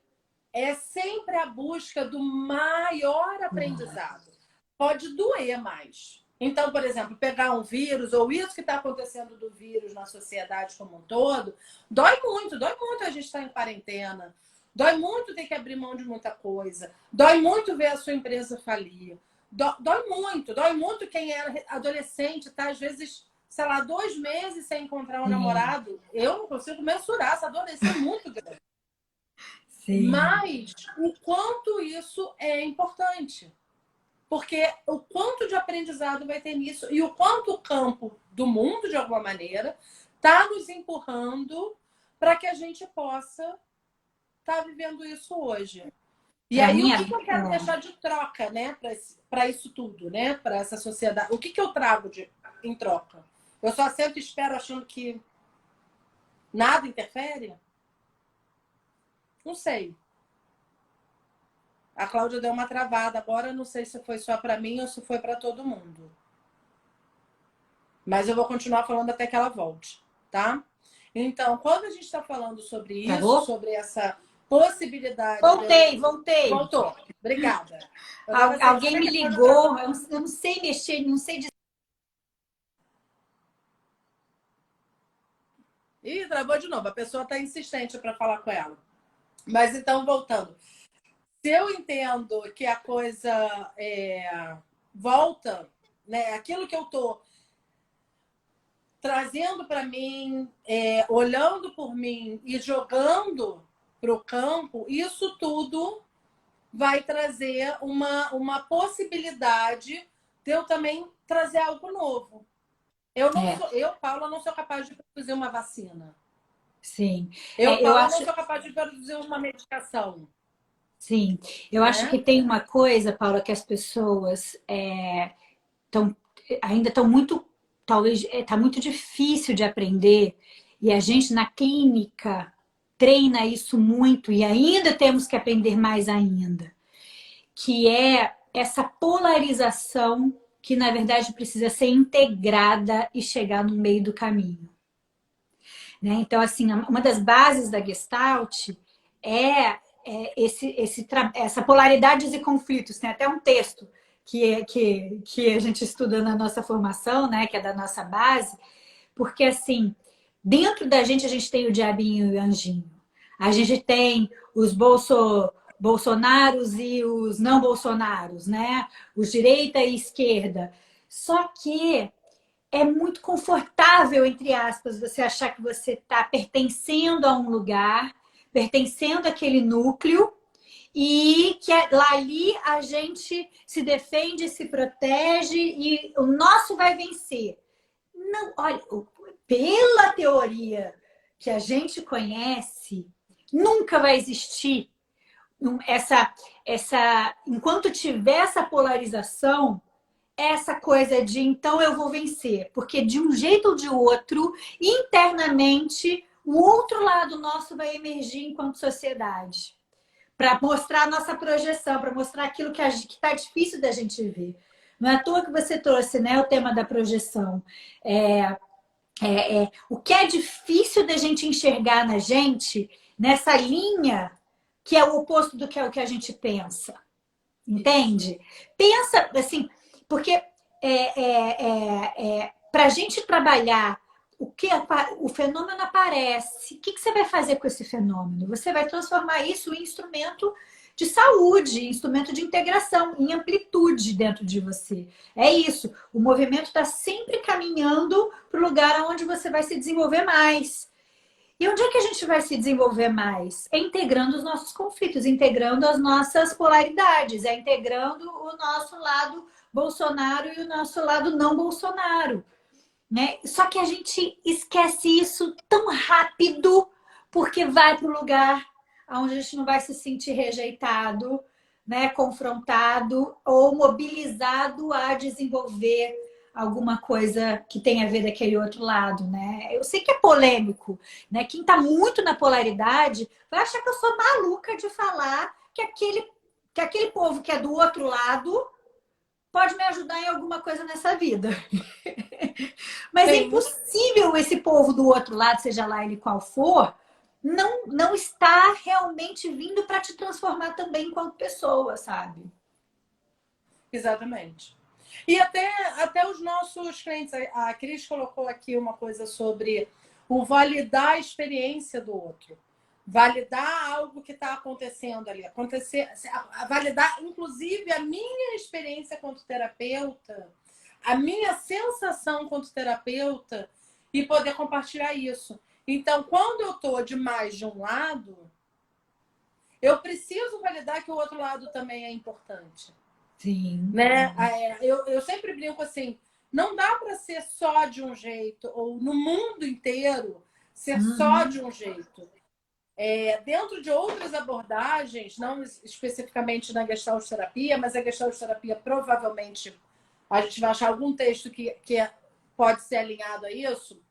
É sempre a busca do maior aprendizado. Pode doer mais. Então, por exemplo, pegar um vírus, ou isso que está acontecendo do vírus na sociedade como um todo, dói muito a gente estar em quarentena. Dói muito ter que abrir mão de muita coisa. Dói muito ver a sua empresa falir. Dói muito quem é adolescente, tá às vezes, sei lá, 2 meses sem encontrar um namorado. Eu não consigo mensurar, essa dor deve ser muito grande. Sim. Mas o quanto isso é importante. Porque o quanto de aprendizado vai ter nisso e o quanto o campo do mundo, de alguma maneira, está nos empurrando para que a gente possa estar vivendo isso hoje. E Para aí, mim o é, que eu quero deixar de troca, né, para isso tudo, né, para essa sociedade? O que eu trago em troca? Eu só sento e espero achando que nada interfere? Não sei. A Cláudia deu uma travada agora, não sei se foi só para mim ou se foi para todo mundo. Mas eu vou continuar falando até que ela volte, tá? Então, quando a gente está falando sobre isso, travou? sobre essa possibilidade de eu... Voltei. Voltou. Obrigada. Eu tava Alguém sentindo me que a coisa tava... ligou, eu não sei mexer, não sei. Ih, travou de novo. A pessoa está insistente para falar com ela. Mas então, voltando. Se eu entendo que a coisa volta, né? Aquilo que eu tô trazendo para mim, olhando por mim e jogando para o campo, isso tudo vai trazer uma possibilidade de eu também trazer algo novo. É, Paula, não sou capaz de produzir uma vacina. sim. Eu Paula, não acho, sou capaz de produzir uma medicação, sim. Eu acho que né? tem uma coisa, Paula, que as pessoas tão, ainda estão muito, talvez, está muito difícil de aprender. E a gente na clínica treina isso muito e ainda temos que aprender mais ainda, que é essa polarização que na verdade precisa ser integrada e chegar no meio do caminho. Né? Então, assim, uma das bases da Gestalt é, essa polaridades e conflitos. Tem até um texto que a gente estuda na nossa formação, né, que é da nossa base, porque, assim, dentro da gente a gente tem o diabinho e o anjinho. A gente tem os bolsonaros e os não bolsonaros, né? Os direita e esquerda. Só que é muito confortável, entre aspas, você achar que você está pertencendo a um lugar, pertencendo àquele núcleo, e que lá ali a gente se defende, se protege e o nosso vai vencer. Não, olha, pela teoria que a gente conhece, nunca vai existir enquanto tiver essa polarização, essa coisa de então eu vou vencer, porque de um jeito ou de outro, internamente, o outro lado nosso vai emergir enquanto sociedade, para mostrar a nossa projeção, para mostrar aquilo que está difícil da gente ver. Não é à toa que você trouxe, né, o tema da projeção. O que é difícil da gente enxergar na gente, nessa linha que é o oposto do que é o que a gente pensa. Entende? Pensa assim, porque para a gente trabalhar o fenômeno aparece, o que você vai fazer com esse fenômeno? Você vai transformar isso em instrumento de saúde, instrumento de integração, em amplitude dentro de você. É isso. O movimento está sempre caminhando para o lugar onde você vai se desenvolver mais. E onde é que a gente vai se desenvolver mais? É integrando os nossos conflitos, integrando as nossas polaridades, é integrando o nosso lado Bolsonaro e o nosso lado não Bolsonaro. Né? Só que a gente esquece isso tão rápido porque vai para o lugar onde a gente não vai se sentir rejeitado, né? Confrontado ou mobilizado a desenvolver alguma coisa que tenha a ver daquele outro lado, né? Eu sei que é polêmico, né? Quem está muito na polaridade vai achar que eu sou maluca de falar que aquele povo que é do outro lado pode me ajudar em alguma coisa nessa vida. Mas é Sim, impossível esse povo do outro lado, seja lá ele qual for, não está realmente vindo para te transformar também enquanto pessoa, sabe? exatamente. E até os nossos clientes, a Cris colocou aqui uma coisa sobre o validar a experiência do outro. Validar algo que está acontecendo ali. Validar, inclusive, a minha experiência quanto terapeuta, a minha sensação quanto terapeuta, e poder compartilhar isso. Então, quando eu estou demais de um lado, eu preciso validar que o outro lado também é importante. Sim. Né? Eu sempre brinco assim, não dá para ser só de um jeito, ou no mundo inteiro ser só Uhum. de um jeito. Dentro de outras abordagens, não especificamente na Gestalt terapia, mas a Gestalt terapia provavelmente a gente vai achar algum texto que pode ser alinhado a isso.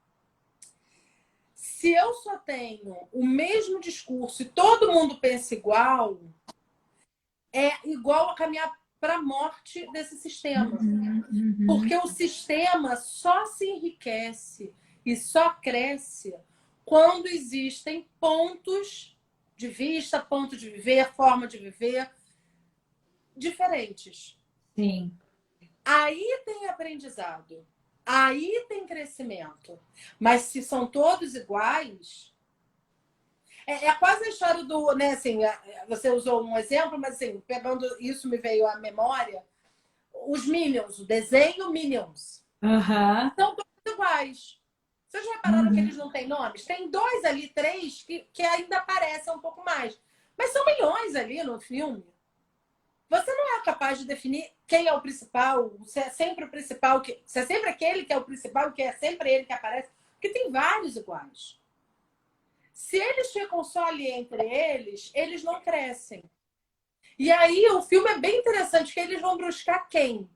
Se eu só tenho o mesmo discurso e todo mundo pensa igual, é igual a caminhar para a morte desse sistema. Uhum. Uhum. Porque o sistema só se enriquece e só cresce quando existem pontos de vista, ponto de viver, forma de viver diferentes. Sim. Aí tem aprendizado, aí tem crescimento. Mas se são todos iguais, é quase a história do, né, assim, você usou um exemplo, mas assim, pegando isso me veio à memória, os Minions, o desenho Minions. Aham. São todos iguais. Vocês já repararam que eles Uhum. não têm nomes? Tem dois ali, três, que ainda aparecem um pouco mais. Mas são milhões ali no filme. Você não é capaz de definir quem é o principal, se é sempre o principal, se é sempre aquele que é o principal, que é sempre ele que aparece. Porque tem vários iguais. Se eles ficam só ali entre eles, eles não crescem. E aí o filme é bem interessante, que eles vão buscar quem?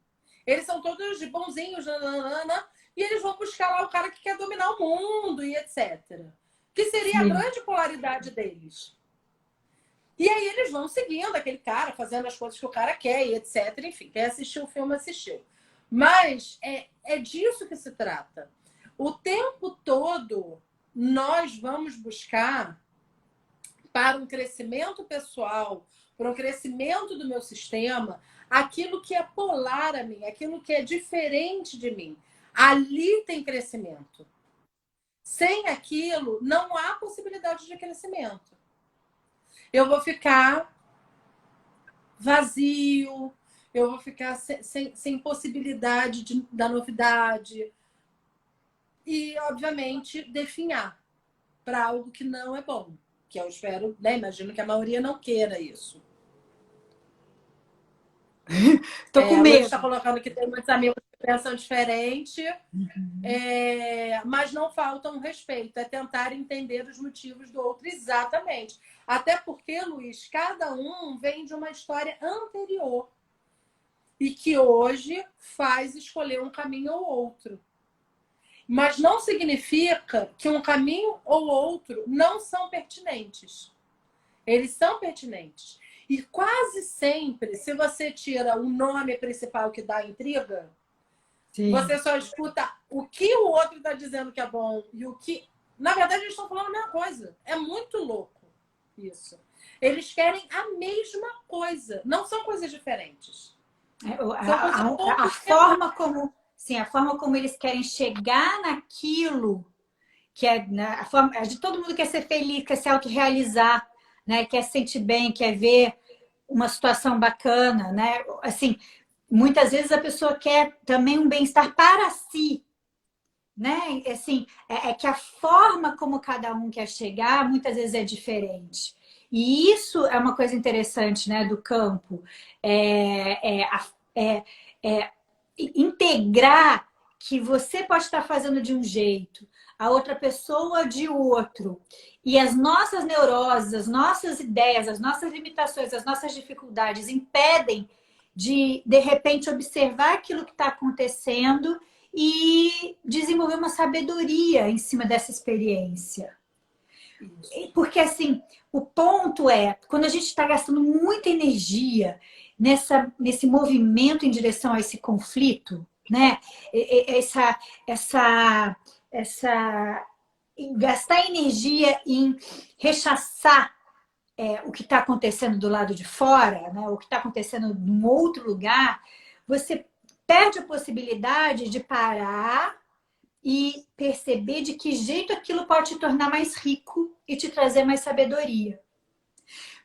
Eles são todos bonzinhos, nananana, e eles vão buscar lá o cara que quer dominar o mundo e etc. Que seria a Sim. grande polaridade deles. E aí eles vão seguindo aquele cara, fazendo as coisas que o cara quer e etc. Enfim, quem assistiu o filme assistiu. Mas é disso que se trata. O tempo todo nós vamos buscar para um crescimento pessoal, para um crescimento do meu sistema, aquilo que é polar a mim, aquilo que é diferente de mim. Ali tem crescimento. Sem aquilo, não há possibilidade de crescimento. Eu vou ficar vazio, eu vou ficar sem possibilidade da novidade. E, obviamente, definhar para algo que não é bom. Que eu espero, né? Imagino que a maioria não queira isso. Tô com A Luiz medo. está colocando que tem muitos amigos que pensam diferente, Uhum. mas não falta um respeito, é tentar entender os motivos do outro exatamente. Até porque, Luiz, cada um vem de uma história anterior e que hoje faz escolher um caminho ou outro. Mas não significa que um caminho ou outro não são pertinentes. Eles são pertinentes. E quase sempre, se você tira o nome principal que dá intriga, Sim. você só escuta o que o outro está dizendo que é bom e o que. Na verdade, eles estão falando a mesma coisa. É muito louco isso. Eles querem a mesma coisa. Não são coisas diferentes. São coisas A forma como, sim, a forma como eles querem chegar naquilo que é, né, a forma de todo mundo quer ser feliz, quer se autorrealizar, né? Quer se sentir bem, quer ver uma situação bacana, né? Assim, muitas vezes a pessoa quer também um bem-estar para si, né? Assim, é que a forma como cada um quer chegar muitas vezes é diferente. E isso é uma coisa interessante, né, do campo. É, é, é, é integrar que você pode estar fazendo de um jeito, a outra pessoa de outro. E as nossas neuroses, as nossas ideias, as nossas limitações, as nossas dificuldades impedem de repente, observar aquilo que está acontecendo e desenvolver uma sabedoria em cima dessa experiência. Porque, assim, o ponto é, quando a gente está gastando muita energia nesse movimento em direção a esse conflito, né? Essa gastar energia em rechaçar o que está acontecendo do lado de fora, né? O que está acontecendo num outro lugar, você perde a possibilidade de parar e perceber de que jeito aquilo pode te tornar mais rico e te trazer mais sabedoria.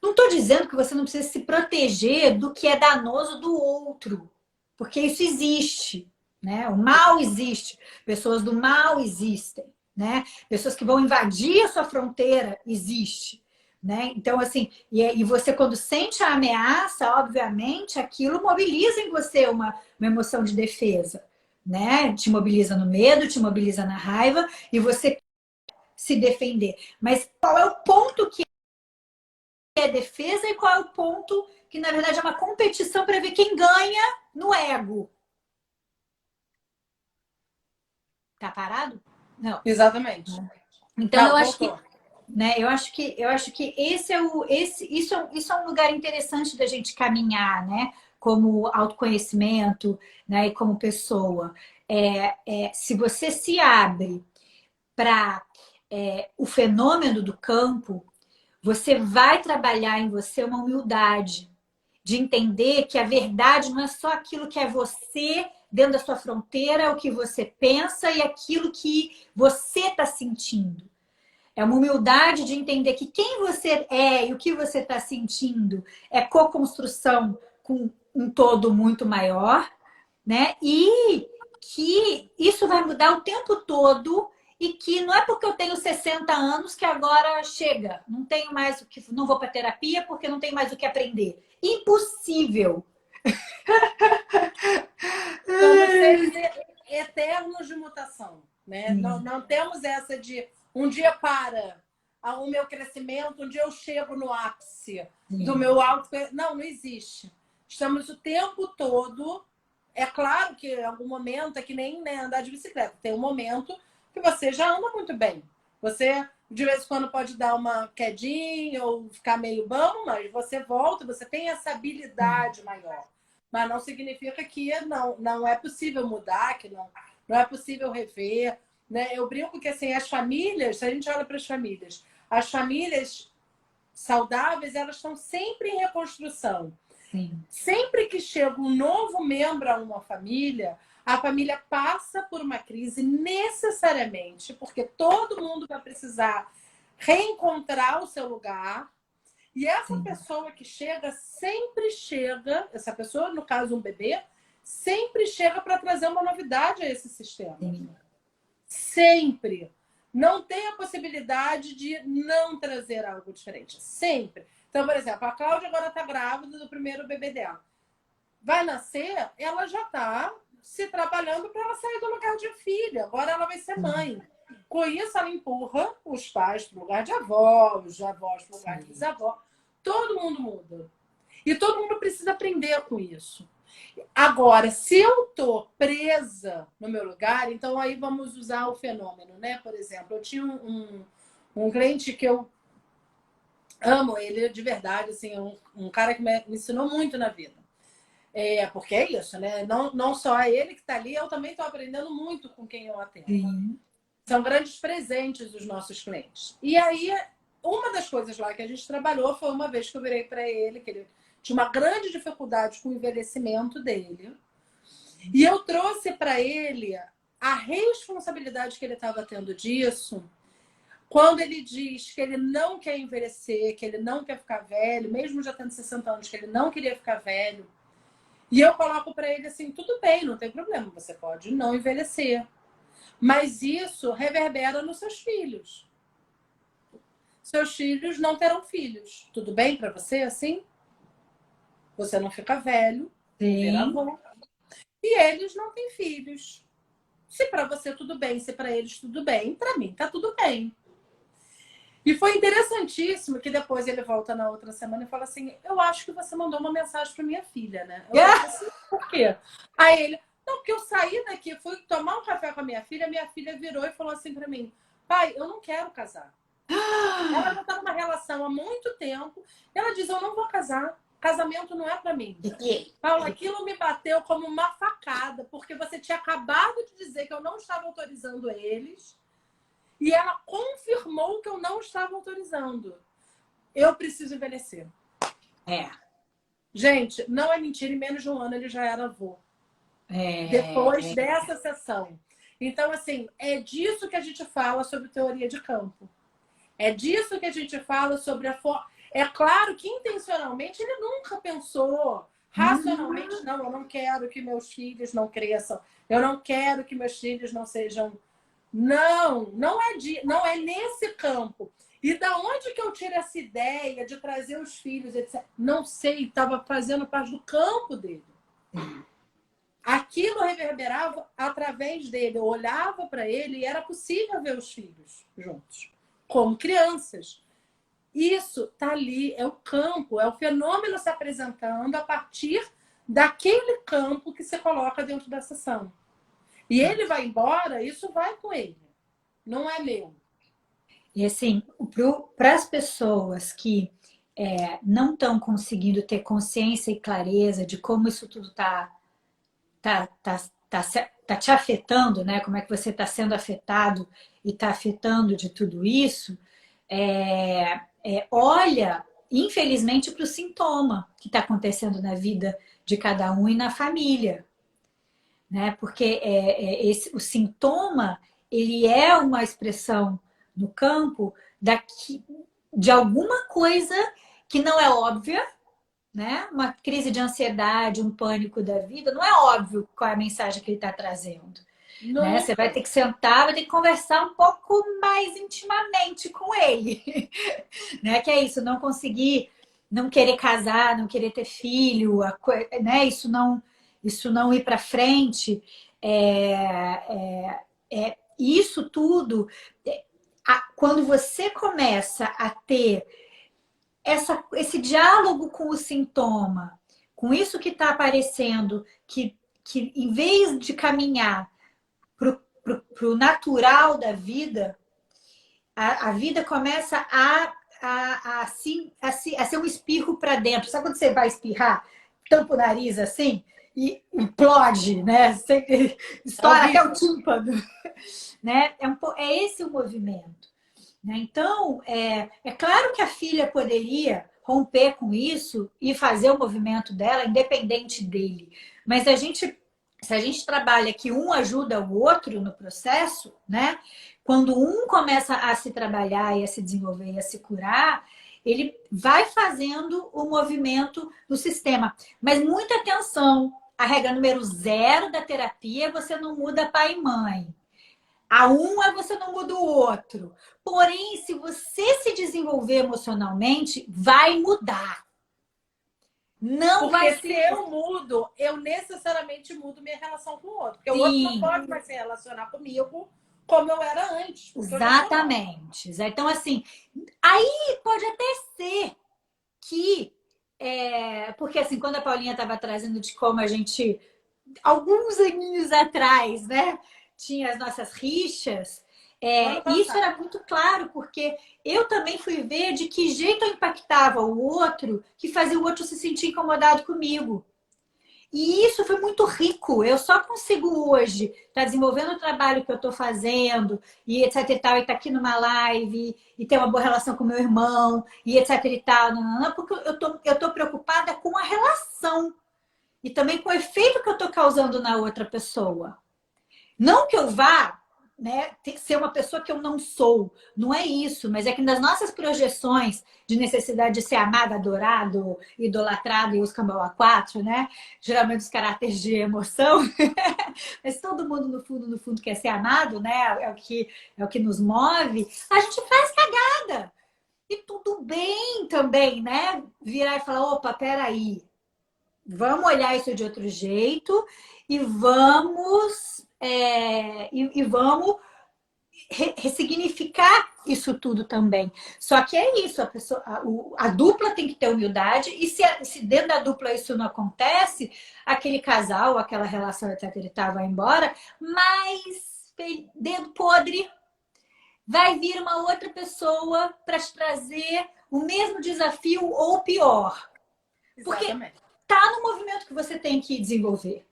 Não estou dizendo que você não precisa se proteger do que é danoso do outro, porque isso existe, né? O mal existe, pessoas do mal existem, né? Pessoas que vão invadir a sua fronteira existe. né? Então, assim, e você quando sente a ameaça, obviamente, aquilo mobiliza em você uma emoção de defesa, né? Te mobiliza no medo, te mobiliza na raiva, e você se defender. Mas qual é o ponto que é defesa e qual é o ponto que, na verdade, é uma competição para ver quem ganha no ego? Tá parado? Não. Exatamente. Então, eu Não, acho que, voltou. né, eu acho que isso é um lugar interessante da gente caminhar, né? Como autoconhecimento, né? E como pessoa. Se você se abre para o fenômeno do campo, você vai trabalhar em você uma humildade de entender que a verdade não é só aquilo que é você dentro da sua fronteira, o que você pensa e aquilo que você está sentindo. É uma humildade de entender que quem você é e o que você está sentindo é co-construção com um todo muito maior, né? E que isso vai mudar o tempo todo e que não é porque eu tenho 60 anos que agora chega, não tenho mais o que, não vou para terapia porque não tenho mais o que aprender. Impossível. Somos seres eternos de mutação, né? Não, Sim, não temos essa de um dia para o meu crescimento, um dia eu chego no ápice do sim, meu alto. Não, não existe. Estamos o tempo todo. É claro que em algum momento é que nem, né, andar de bicicleta. Tem um momento que você já anda muito bem. Você de vez em quando pode dar uma quedinha ou ficar meio bom, mas você volta, você tem essa habilidade maior. Mas não significa que não é possível mudar, que não é possível rever. Né? Eu brinco que assim, as famílias, se a gente olha para as famílias saudáveis, elas estão sempre em reconstrução. sim. Sempre que chega um novo membro a uma família, a família passa por uma crise necessariamente, porque todo mundo vai precisar reencontrar o seu lugar. E essa Sim, pessoa que chega, sempre chega, essa pessoa, no caso um bebê, sempre chega para trazer uma novidade a esse sistema. sim, Sempre. Não tem a possibilidade de não trazer algo diferente. Sempre. Então, por exemplo, a Cláudia agora está grávida do primeiro bebê dela. Vai nascer, ela já está se trabalhando para ela sair do lugar de filha. Agora ela vai ser sim, mãe. Com isso, ela empurra os pais para o lugar de avó, os avós para o lugar de sim. bisavó. Todo mundo muda. E todo mundo precisa aprender com isso. Agora, se eu tô presa no meu lugar, então aí vamos usar o fenômeno, né? Por exemplo, eu tinha um cliente que eu amo ele de verdade, assim, um cara que me ensinou muito na vida. Porque é isso, né? Não só é ele que está ali, eu também estou aprendendo muito com quem eu atendo. Sim. São grandes presentes dos nossos clientes. E aí, uma das coisas lá que a gente trabalhou foi uma vez que eu virei para ele, que ele tinha uma grande dificuldade com o envelhecimento dele. E eu trouxe para ele a responsabilidade que ele estava tendo disso, quando ele diz que ele não quer envelhecer, que ele não quer ficar velho, mesmo já tendo 60 anos, que ele não queria ficar velho. E eu coloco para ele assim: tudo bem, não tem problema, você pode não envelhecer. Mas isso reverbera nos seus filhos. Seus filhos não terão filhos. Tudo bem para você assim? Você não fica velho, não vira Sim. avô. E eles não têm filhos. Se para você tudo bem, se para eles tudo bem, para mim tá tudo bem. E foi interessantíssimo que depois ele volta na outra semana e fala assim: eu acho que você mandou uma mensagem para minha filha, né? Eu falei assim: por quê? Aí ele: não, porque eu saí daqui, fui tomar um café com a minha filha virou e falou assim para mim: pai, eu não quero casar. Ela já está numa relação há muito tempo. Ela diz: eu não vou casar. Casamento não é para mim. Paula, aquilo me bateu como uma facada, porque você tinha acabado de dizer que eu não estava autorizando eles. E ela confirmou que eu não estava autorizando. Eu preciso envelhecer. É. Gente, não é mentira, em menos de um ano ele já era avô. Depois É. dessa sessão. Então, assim, é disso que a gente fala sobre teoria de campo. É disso que a gente fala sobre a forma. É claro que intencionalmente ele nunca pensou, racionalmente, não, eu não quero que meus filhos não cresçam, eu não quero que meus filhos não sejam. Não é nesse campo. E da onde que eu tiro essa ideia de trazer os filhos, etc? Não sei, estava fazendo parte do campo dele. Aquilo reverberava através dele. Eu olhava para ele e era possível ver os filhos juntos, como crianças. Isso está ali, é o campo, é o fenômeno se apresentando a partir daquele campo que você coloca dentro da sessão. E ele vai embora, isso vai com ele. Não é meu. E assim, para as pessoas que não estão conseguindo ter consciência e clareza de como isso tudo tá, tá, tá te afetando, né? Como é que você está sendo afetado e está afetando de tudo isso, olha, infelizmente, para o sintoma que está acontecendo na vida de cada um e na família, né? Porque o sintoma ele é uma expressão no campo de alguma coisa que não é óbvia, né? Uma crise de ansiedade, um pânico da vida, não é óbvio qual é a mensagem que ele está trazendo. Né? Você vai ter que sentar, vai ter que conversar um pouco mais intimamente com ele. Né? Que é isso, não conseguir, não querer casar, não querer ter filho, né? Isso não ir para frente. Isso tudo, quando você começa a ter esse diálogo com o sintoma, com isso que está aparecendo, que em vez de caminhar para o natural da vida, a vida começa a ser um espirro para dentro. Sabe quando você vai espirrar, tampa o nariz assim e implode, né? Você estoura até o tímpano. Né? É esse o movimento. Né? Então, é claro que a filha poderia romper com isso e fazer o movimento dela independente dele. Mas se a gente trabalha que um ajuda o outro no processo, né? Quando um começa a se trabalhar e a se desenvolver e a se curar, ele vai fazendo o movimento do sistema. Mas muita atenção. A regra número 0 da terapia é você não muda pai e mãe. A um é você não muda o outro. Porém, se você se desenvolver emocionalmente, vai mudar. Não porque vai se eu mudo, eu necessariamente mudo minha relação com o outro. Porque Sim. o outro não pode mais se relacionar comigo como eu era antes. Exatamente. Então, assim, aí pode até ser que... porque, assim, quando a Paulinha estava trazendo de como a gente, alguns aninhos atrás, né, tinha as nossas rixas, isso era muito claro, porque eu também fui ver de que jeito eu impactava o outro, que fazia o outro se sentir incomodado comigo. E isso foi muito rico. Eu só consigo hoje estar desenvolvendo o trabalho que eu estou fazendo, e etc e tal, e estar aqui numa live, e ter uma boa relação com meu irmão, e etc e tal, não, porque eu tô preocupada com a relação. E também com o efeito que eu estou causando na outra pessoa. Não que eu vá, né, ter que ser uma pessoa que eu não sou. Não é isso, mas é que nas nossas projeções de necessidade de ser amado, adorado, idolatrado e os cambau 4, né? Geralmente os caráteres de emoção. Mas todo mundo, no fundo, quer ser amado, né? É o que nos move. A gente faz cagada. E tudo bem também, né? Virar e falar, opa, peraí. Vamos olhar isso de outro jeito e vamos vamos ressignificar isso tudo também. Só que é isso, a dupla tem que ter humildade, e se dentro da dupla isso não acontece, aquele casal, aquela relação, etc, e tal, vai embora, mas dedo podre, vai vir uma outra pessoa para te trazer o mesmo desafio ou pior. Porque tá no movimento que você tem que desenvolver.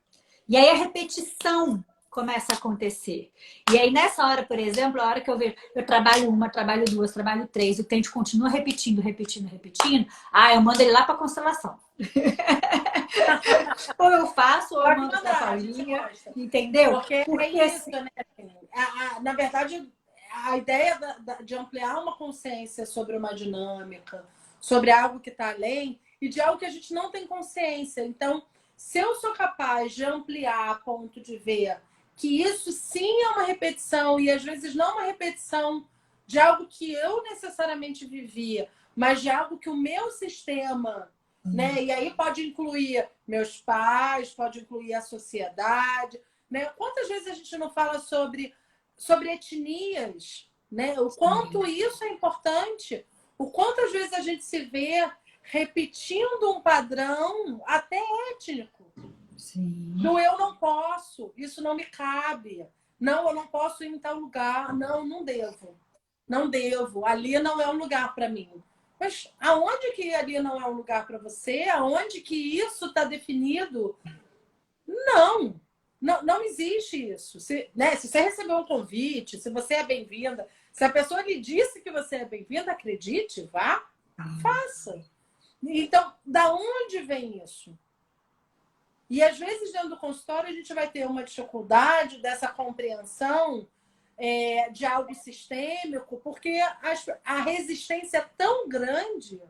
E aí a repetição começa a acontecer. E aí nessa hora, por exemplo, a hora que eu vejo, eu trabalho uma, trabalho duas, trabalho três, o cliente continua repetindo, eu mando ele lá para constelação. Ou eu faço, ou eu mando para a Paulinha, entendeu? Porque é isso, né? Na verdade, a ideia de ampliar uma consciência sobre uma dinâmica, sobre algo que está além, e de algo que a gente não tem consciência. Então, se eu sou capaz de ampliar a ponto de ver que isso sim é uma repetição, e às vezes não uma repetição de algo que eu necessariamente vivia, mas de algo que o meu sistema, né? E aí pode incluir meus pais, pode incluir a sociedade, né? Quantas vezes a gente não fala sobre etnias, né? O quanto isso é importante, o quanto às vezes a gente se vê repetindo um padrão até étnico. Sim. Do eu não posso, isso não me cabe. Não, eu não posso ir em tal lugar. Não, não devo. Não devo. Ali não é um lugar para mim. Mas aonde que ali não é um lugar para você? Aonde que isso está definido? Não. Não existe isso. Né, se você recebeu um convite, se você é bem-vinda, se a pessoa lhe disse que você é bem-vinda, acredite, vá, faça. Então, da onde vem isso? E às vezes dentro do consultório a gente vai ter uma dificuldade dessa compreensão de algo sistêmico, porque a resistência é tão grande,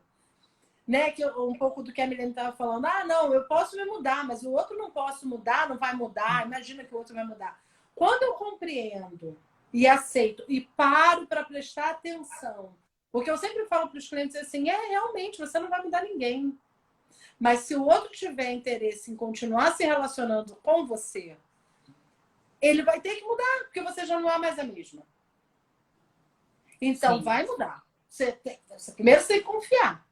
né? Que um pouco do que a Milene estava falando, não, eu posso me mudar, mas o outro não posso mudar, não vai mudar, imagina que o outro vai mudar. Quando eu compreendo e aceito e paro para prestar atenção, porque eu sempre falo para os clientes assim, realmente, você não vai mudar ninguém. Mas se o outro tiver interesse em continuar se relacionando com você, ele vai ter que mudar, porque você já não é mais a mesma. Então, vai mudar. Primeiro, você tem que confiar.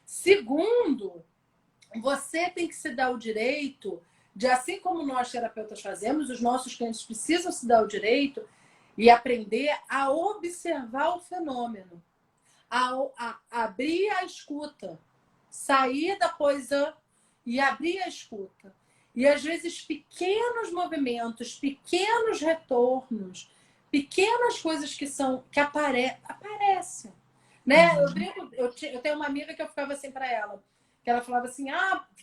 Segundo, você tem que se dar o direito de, assim como nós terapeutas fazemos, os nossos clientes precisam se dar o direito e aprender a observar o fenômeno, a abrir a escuta, sair da coisa e abrir a escuta. E às vezes pequenos movimentos, pequenos retornos, pequenas coisas que aparecem. Né? Eu tenho uma amiga que eu ficava assim para ela, que ela falava assim,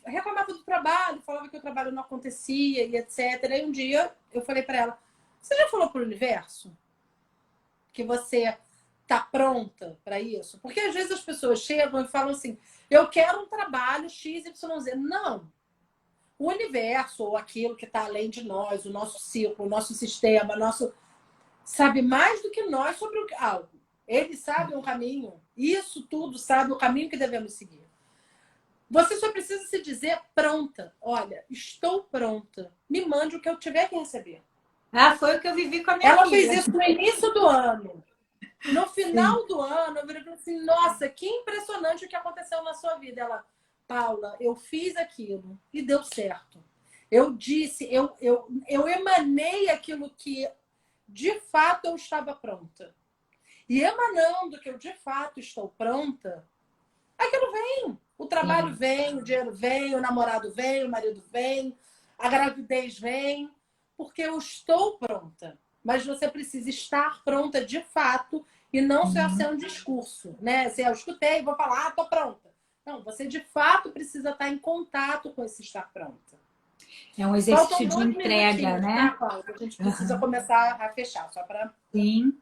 reclamava do trabalho, falava que o trabalho não acontecia e etc. E um dia eu falei para ela, você já falou para o universo que você tá pronta para isso? Porque às vezes as pessoas chegam e falam assim, eu quero um trabalho XYZ. Não. O universo, ou aquilo que está além de nós, o nosso ciclo, o nosso sistema, sabe mais do que nós sobre algo. Ele sabe um caminho. Isso tudo sabe o caminho que devemos seguir. Você só precisa se dizer pronta. Olha, estou pronta. Me mande o que eu tiver que receber. Foi o que eu vivi com a minha Ela filha. fez isso no início do ano. No final do ano, eu virei assim, nossa, que impressionante o que aconteceu na sua vida. Ela, Paula, eu fiz aquilo e deu certo. Eu disse, eu emanei aquilo que de fato eu estava pronta. E emanando que eu de fato estou pronta, aquilo vem. O trabalho vem, o dinheiro vem, o namorado vem, o marido vem, a gravidez vem, porque eu estou pronta. Mas você precisa estar pronta de fato e não só ser um discurso, né? Se eu escutei, vou falar, tô pronta. Não, você de fato precisa estar em contato com esse estar pronta. É um exercício de entrega, né? Tá, Paula? A gente precisa começar a fechar, só para... Sim.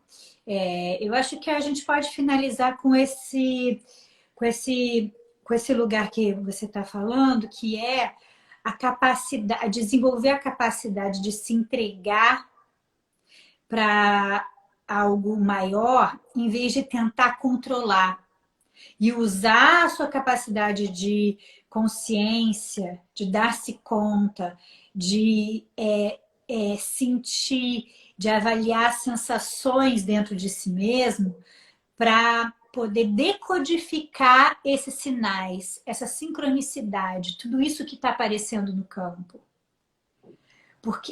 Eu acho que a gente pode finalizar com esse lugar que você está falando, que é a capacidade, desenvolver a capacidade de se entregar para algo maior, em vez de tentar controlar. E usar a sua capacidade de consciência, de dar-se conta, de sentir, de avaliar sensações dentro de si mesmo, para poder decodificar esses sinais, essa sincronicidade, tudo isso que está aparecendo no campo.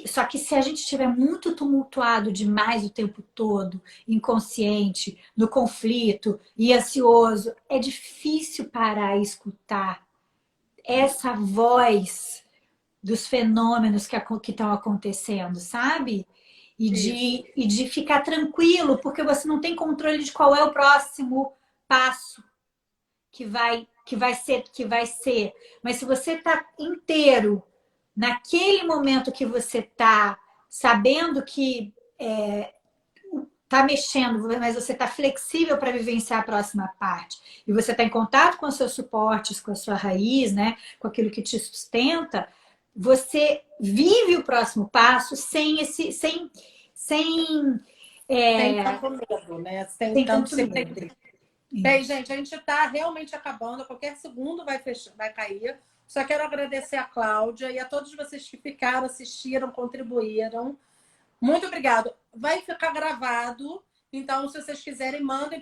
Só que se a gente estiver muito tumultuado demais o tempo todo, inconsciente, no conflito e ansioso, é difícil parar e escutar essa voz dos fenômenos que estão acontecendo, sabe? E de ficar tranquilo, porque você não tem controle de qual é o próximo passo que vai ser. Mas se você está inteiro naquele momento que você está sabendo que está mexendo, mas você está flexível para vivenciar a próxima parte, e você está em contato com os seus suportes, com a sua raiz, né, com aquilo que te sustenta, você vive o próximo passo sem Tem É, tanto medo, né? Tem tem tanto tanto segredo. medo. Bem, Isso. gente, a gente está realmente acabando. A qualquer segundo vai fechar, vai cair. Só quero agradecer a Cláudia e a todos vocês que ficaram, assistiram, contribuíram. Muito obrigado. Vai ficar gravado. Então, se vocês quiserem, mandem